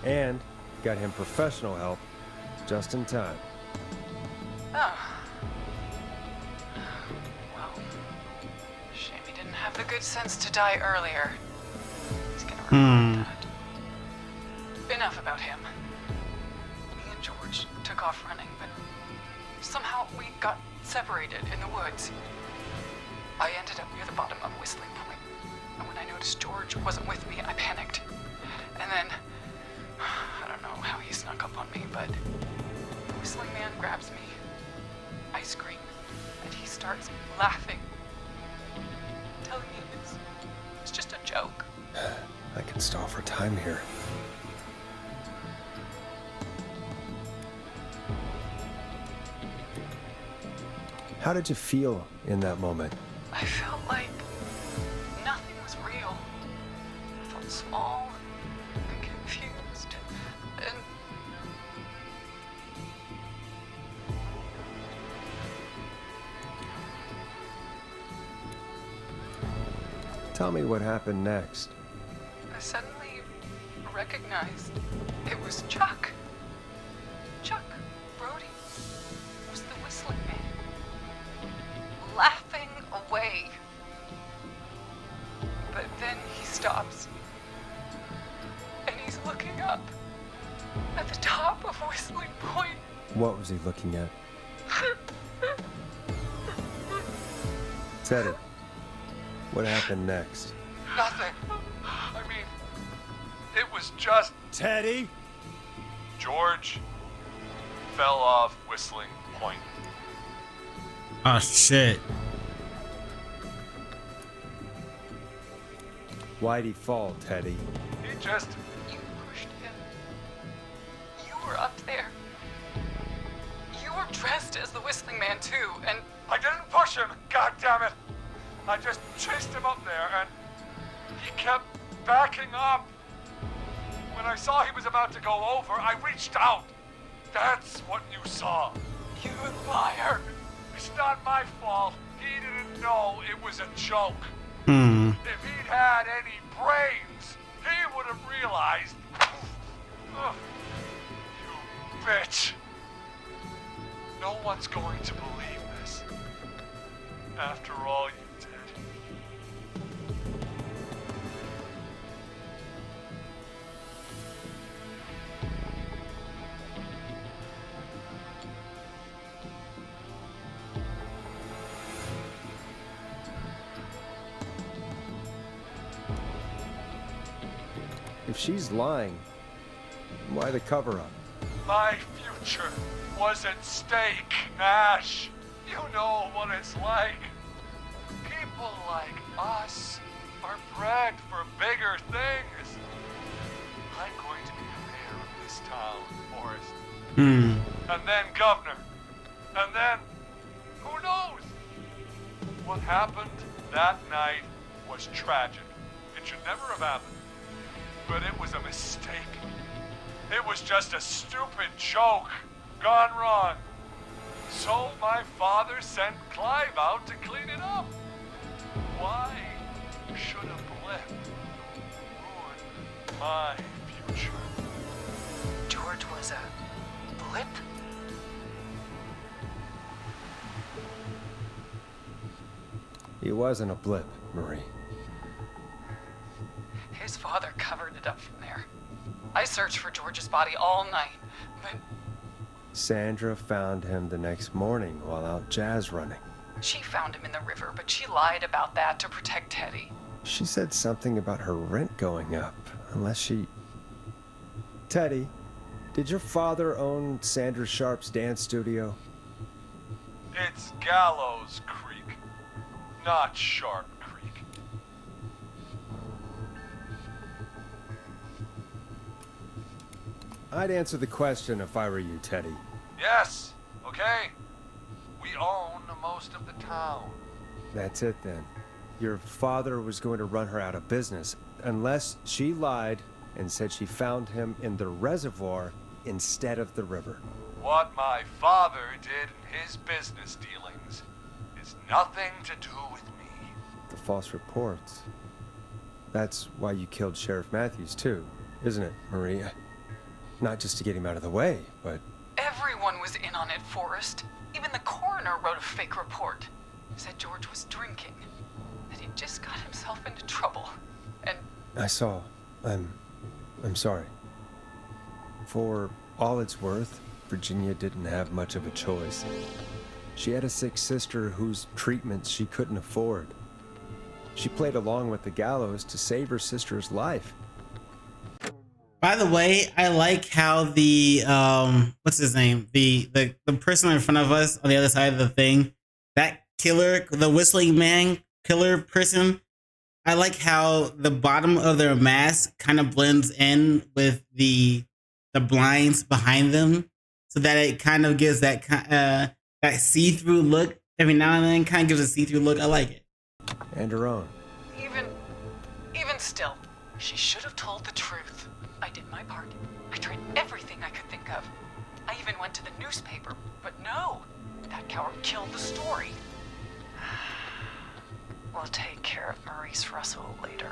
and got him professional help just in time. Oh. Well, shame he didn't have the good sense to die earlier. He's gonna regret that. Enough about him. Me and George took off running, but somehow we got separated in the woods. I ended up near the bottom of Whistling Point, and when I noticed George wasn't with me, I panicked. And then, I don't know how he snuck up on me, but the Whistling Man grabs me. I scream, and he starts laughing, telling me it's just a joke. I can stall for time here. How did you feel in that moment? I felt like nothing was real. I felt small and confused, and Tell me what happened next. I suddenly recognized it was Chuck. Chuck Brody was the Whistling Man, laughing away. But then he stops, and he's looking up at the top of Whistling Point. What was he looking at? Teddy, what happened next? Nothing. I mean, it was just Teddy? George fell off Whistling Point. Oh shit. Why'd he fall, Teddy? He just... You pushed him. You were up there. You were dressed as the Whistling Man too, and I didn't push him, God damn it! I just chased him up there and he kept backing up. When I saw he was about to go over, I reached out. That's what you saw. you liar. It's not my fault. He didn't know it was a joke. If he'd had any brains, he would have realized. Ugh. You bitch. No one's going to believe this. After all you did. If she's lying, why the cover-up? My future was at stake, Nash. You know what it's like. People like us are bred for bigger things. I'm going to be the mayor of this town, Forrest. Hmm. And then governor. And then, who knows? What happened that night was tragic. It should never have happened. But it was a mistake. It was just a stupid joke gone wrong. So my father sent Clive out to clean it up. Why should a blip ruin my future? George was a blip? He wasn't a blip, Marie. His father covered it up from there. I searched for George's body all night, but Sandra found him the next morning while out jazz running. she found him in the river, but she lied about that to protect Teddy. She said something about her rent going up, unless she... Teddy, did your father own Sandra Sharp's dance studio? It's Gallows Creek, not Sharp Creek. I'd answer the question if I were you, Teddy. Yes, okay. We own most of the town. That's it then. Your father was going to run her out of business, unless she lied and said she found him in the reservoir instead of the river. What my father did in his business dealings is nothing to do with me. The false reports. That's why you killed Sheriff Matthews too, isn't it, Maria? Not just to get him out of the way, but... Everyone was in on it, Forrest. Even the coroner wrote a fake report. Said George was drinking. That he just got himself into trouble. And I saw. I'm sorry. For all it's worth, Virginia didn't have much of a choice. She had a sick sister whose treatments she couldn't afford. She played along with the gallows to save her sister's life. By the way, I like how the what's his name? The person in front of us on the other side of the thing, that killer, the whistling man killer person, I like how the bottom of their mask kind of blends in with the blinds behind them, so that it kind of gives that that see-through look every now and then. Kind of gives a see-through look. I like it. And her own. even still, she should have told the truth. I did my part. I tried everything I could think of. I even went to the newspaper, but no, that coward killed the story. We'll take care of Maurice Russell later.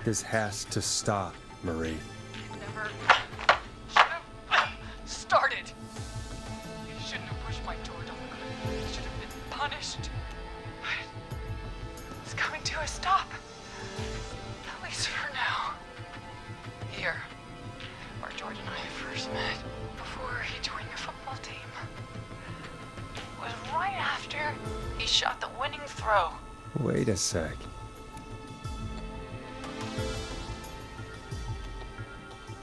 This has to stop, Marie. It never should have started. You shouldn't have pushed my door down the cliff. I should have been punished. It's coming to a stop. At least for now. Here, where George and I first met, before he joined the football team. It was right after he shot the winning throw. Wait a sec.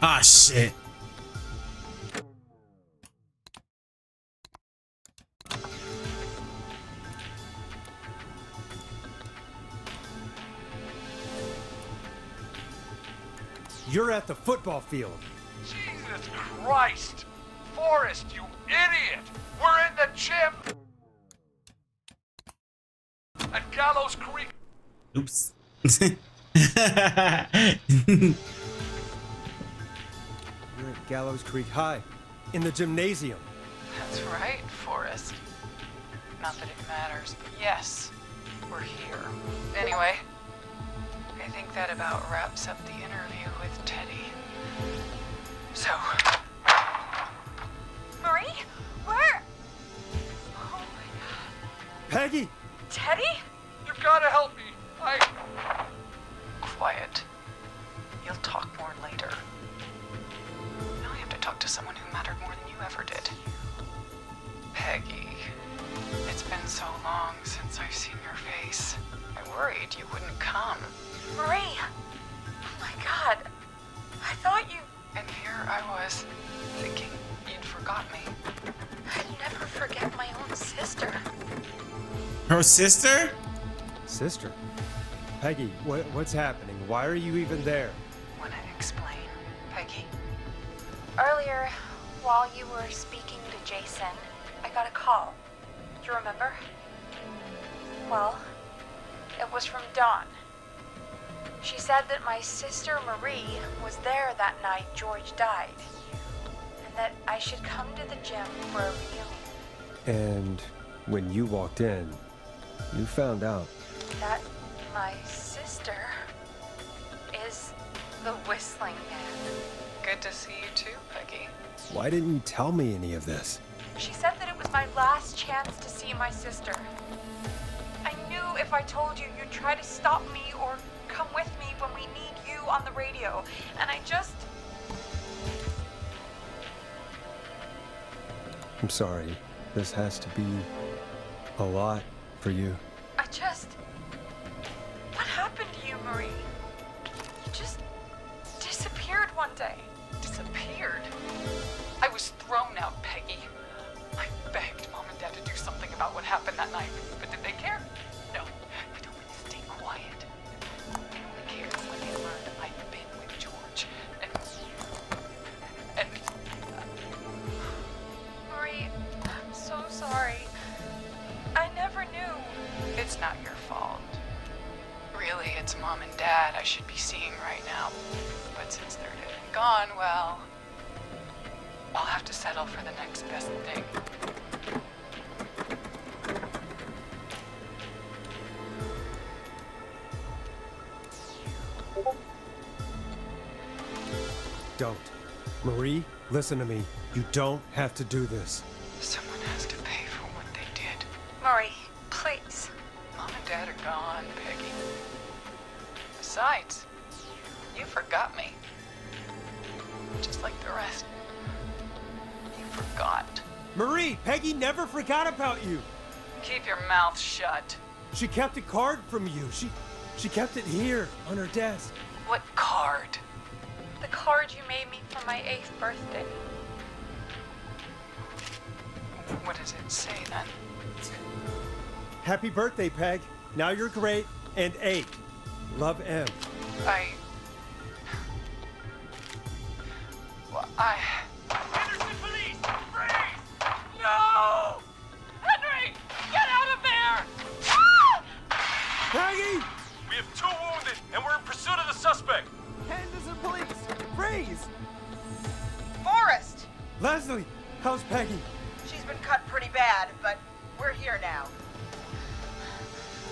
Ah, shit. You're at the football field. Jesus Christ! Forrest, you idiot! We're in the gym! At Gallows Creek. Oops. You're at Gallows Creek High, in the gymnasium. That's right, Forrest. Not that it matters, but yes, we're here. Anyway, I think that about wraps up the interview with Teddy. So, Marie? Where? Oh my god. Peggy! Teddy? You've got to help me. quiet. You'll talk more later. Now I have to talk to someone who mattered more than you ever did. Peggy, it's been so long since I've seen your face. I worried you wouldn't come. Marie! Oh my god. I thought you... And here I was, thinking you'd forgot me. I'd never forget my own sister. Her sister? Sister? Peggy, what's happening? Why are you even there? Wanna explain, Peggy? Earlier, while you were speaking to Jason, I got a call. Do you remember? Well, it was from Dawn. She said that my sister Marie was there that night George died, and that I should come to the gym for a reunion. And when you walked in, you found out. That my sister is the Whistling Man. Good to see you too, Peggy. Why didn't you tell me any of this? She said that it was my last chance to see my sister. I knew if I told you, you'd try to stop me or come with me when we need you on the radio. And I just... I'm sorry. This has to be a lot for you. What happened to you, Marie? You just disappeared one day. Disappeared? I was thrown out, Peggy. I begged Mom and Dad to do something about what happened that night, but did they care? No, they told me to stay quiet. They only cared when they learned I'd been with George. And Marie, I'm so sorry. I never knew. it's not your fault. Really, it's Mom and Dad I should be seeing right now. But since they're dead and gone, well, I'll have to settle for the next best thing. Don't. Marie, listen to me. You don't have to do this. Someone has to pay for what they did. Marie, please. Mom and Dad are gone, Peggy. Besides, you forgot me. Just like the rest. You forgot. Marie, Peggy never forgot about you. Keep your mouth shut. She kept a card from you. She kept it here on her desk. What card? The card you made me for my 8th birthday. What does it say then? Happy birthday, Peg. Now you're great and 8. Love, M. Henderson police! Freeze! No! Henry! Get out of there! Ah! Peggy! We have 2 wounded, and we're in pursuit of the suspect. Henderson police! Freeze! Forrest! Leslie, how's Peggy? She's been cut pretty bad, but we're here now.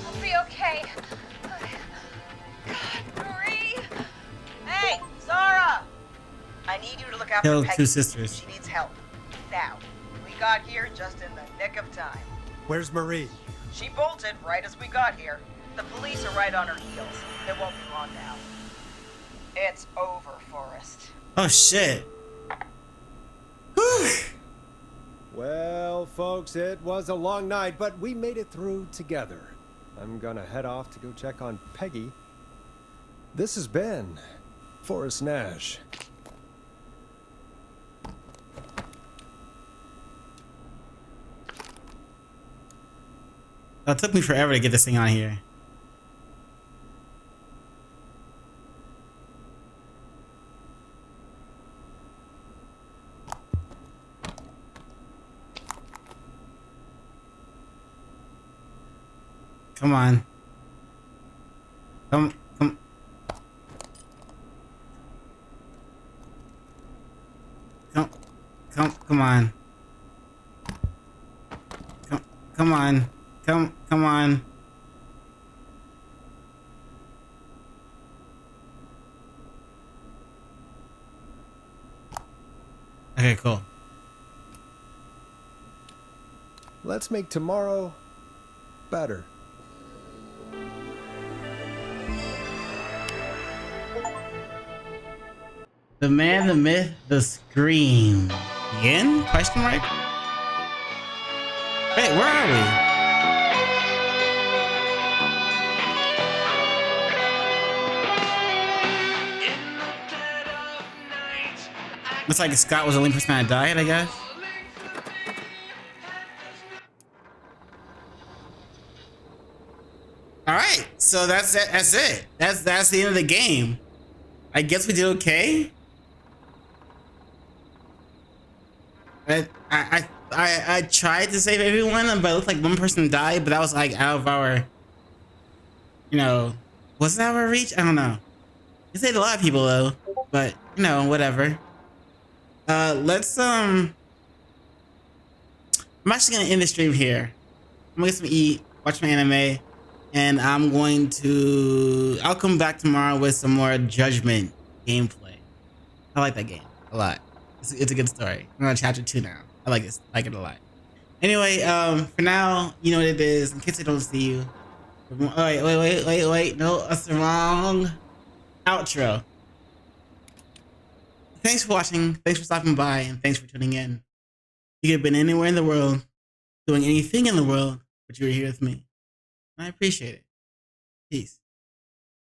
I'll be okay. God, Marie! Hey, Zara! I need you to look after Killed Peggy. 2 sisters. She needs help. Now. We got here just in the nick of time. Where's Marie? She bolted right as we got here. The police are right on her heels. It won't be long now. It's over, Forrest. Oh shit. Whew. Well, folks, it was a long night, but we made it through together. I'm gonna head off to go check on Peggy. This has been Forrest Nash. It took me forever to get this thing on here. Come on. Come on. Come on. Come on. Okay, cool. Let's make tomorrow better. The man, the myth, the scream. Yin? Question mark? Wait, where are we? Looks like Scott was the only person that died, I guess. Alright, so so that's it. That's it. That's the end of the game. I guess we did okay. I tried to save everyone, but it looked like one person died. But that was like out of our, you know, was that our reach? I don't know. It saved a lot of people though, but you know, whatever. Let's I'm actually gonna end the stream here. I'm gonna get some eat, watch my anime, and I'll come back tomorrow with some more Judgment gameplay. I like that game a lot. It's a good story. I'm on chapter 2 now. I like this. I like it a lot. Anyway, for now, you know what it is. In case I don't see you. Oh, wait. No, that's the wrong outro. Thanks for watching. Thanks for stopping by, and thanks for tuning in. You could have been anywhere in the world, doing anything in the world, but you were here with me. I appreciate it. Peace.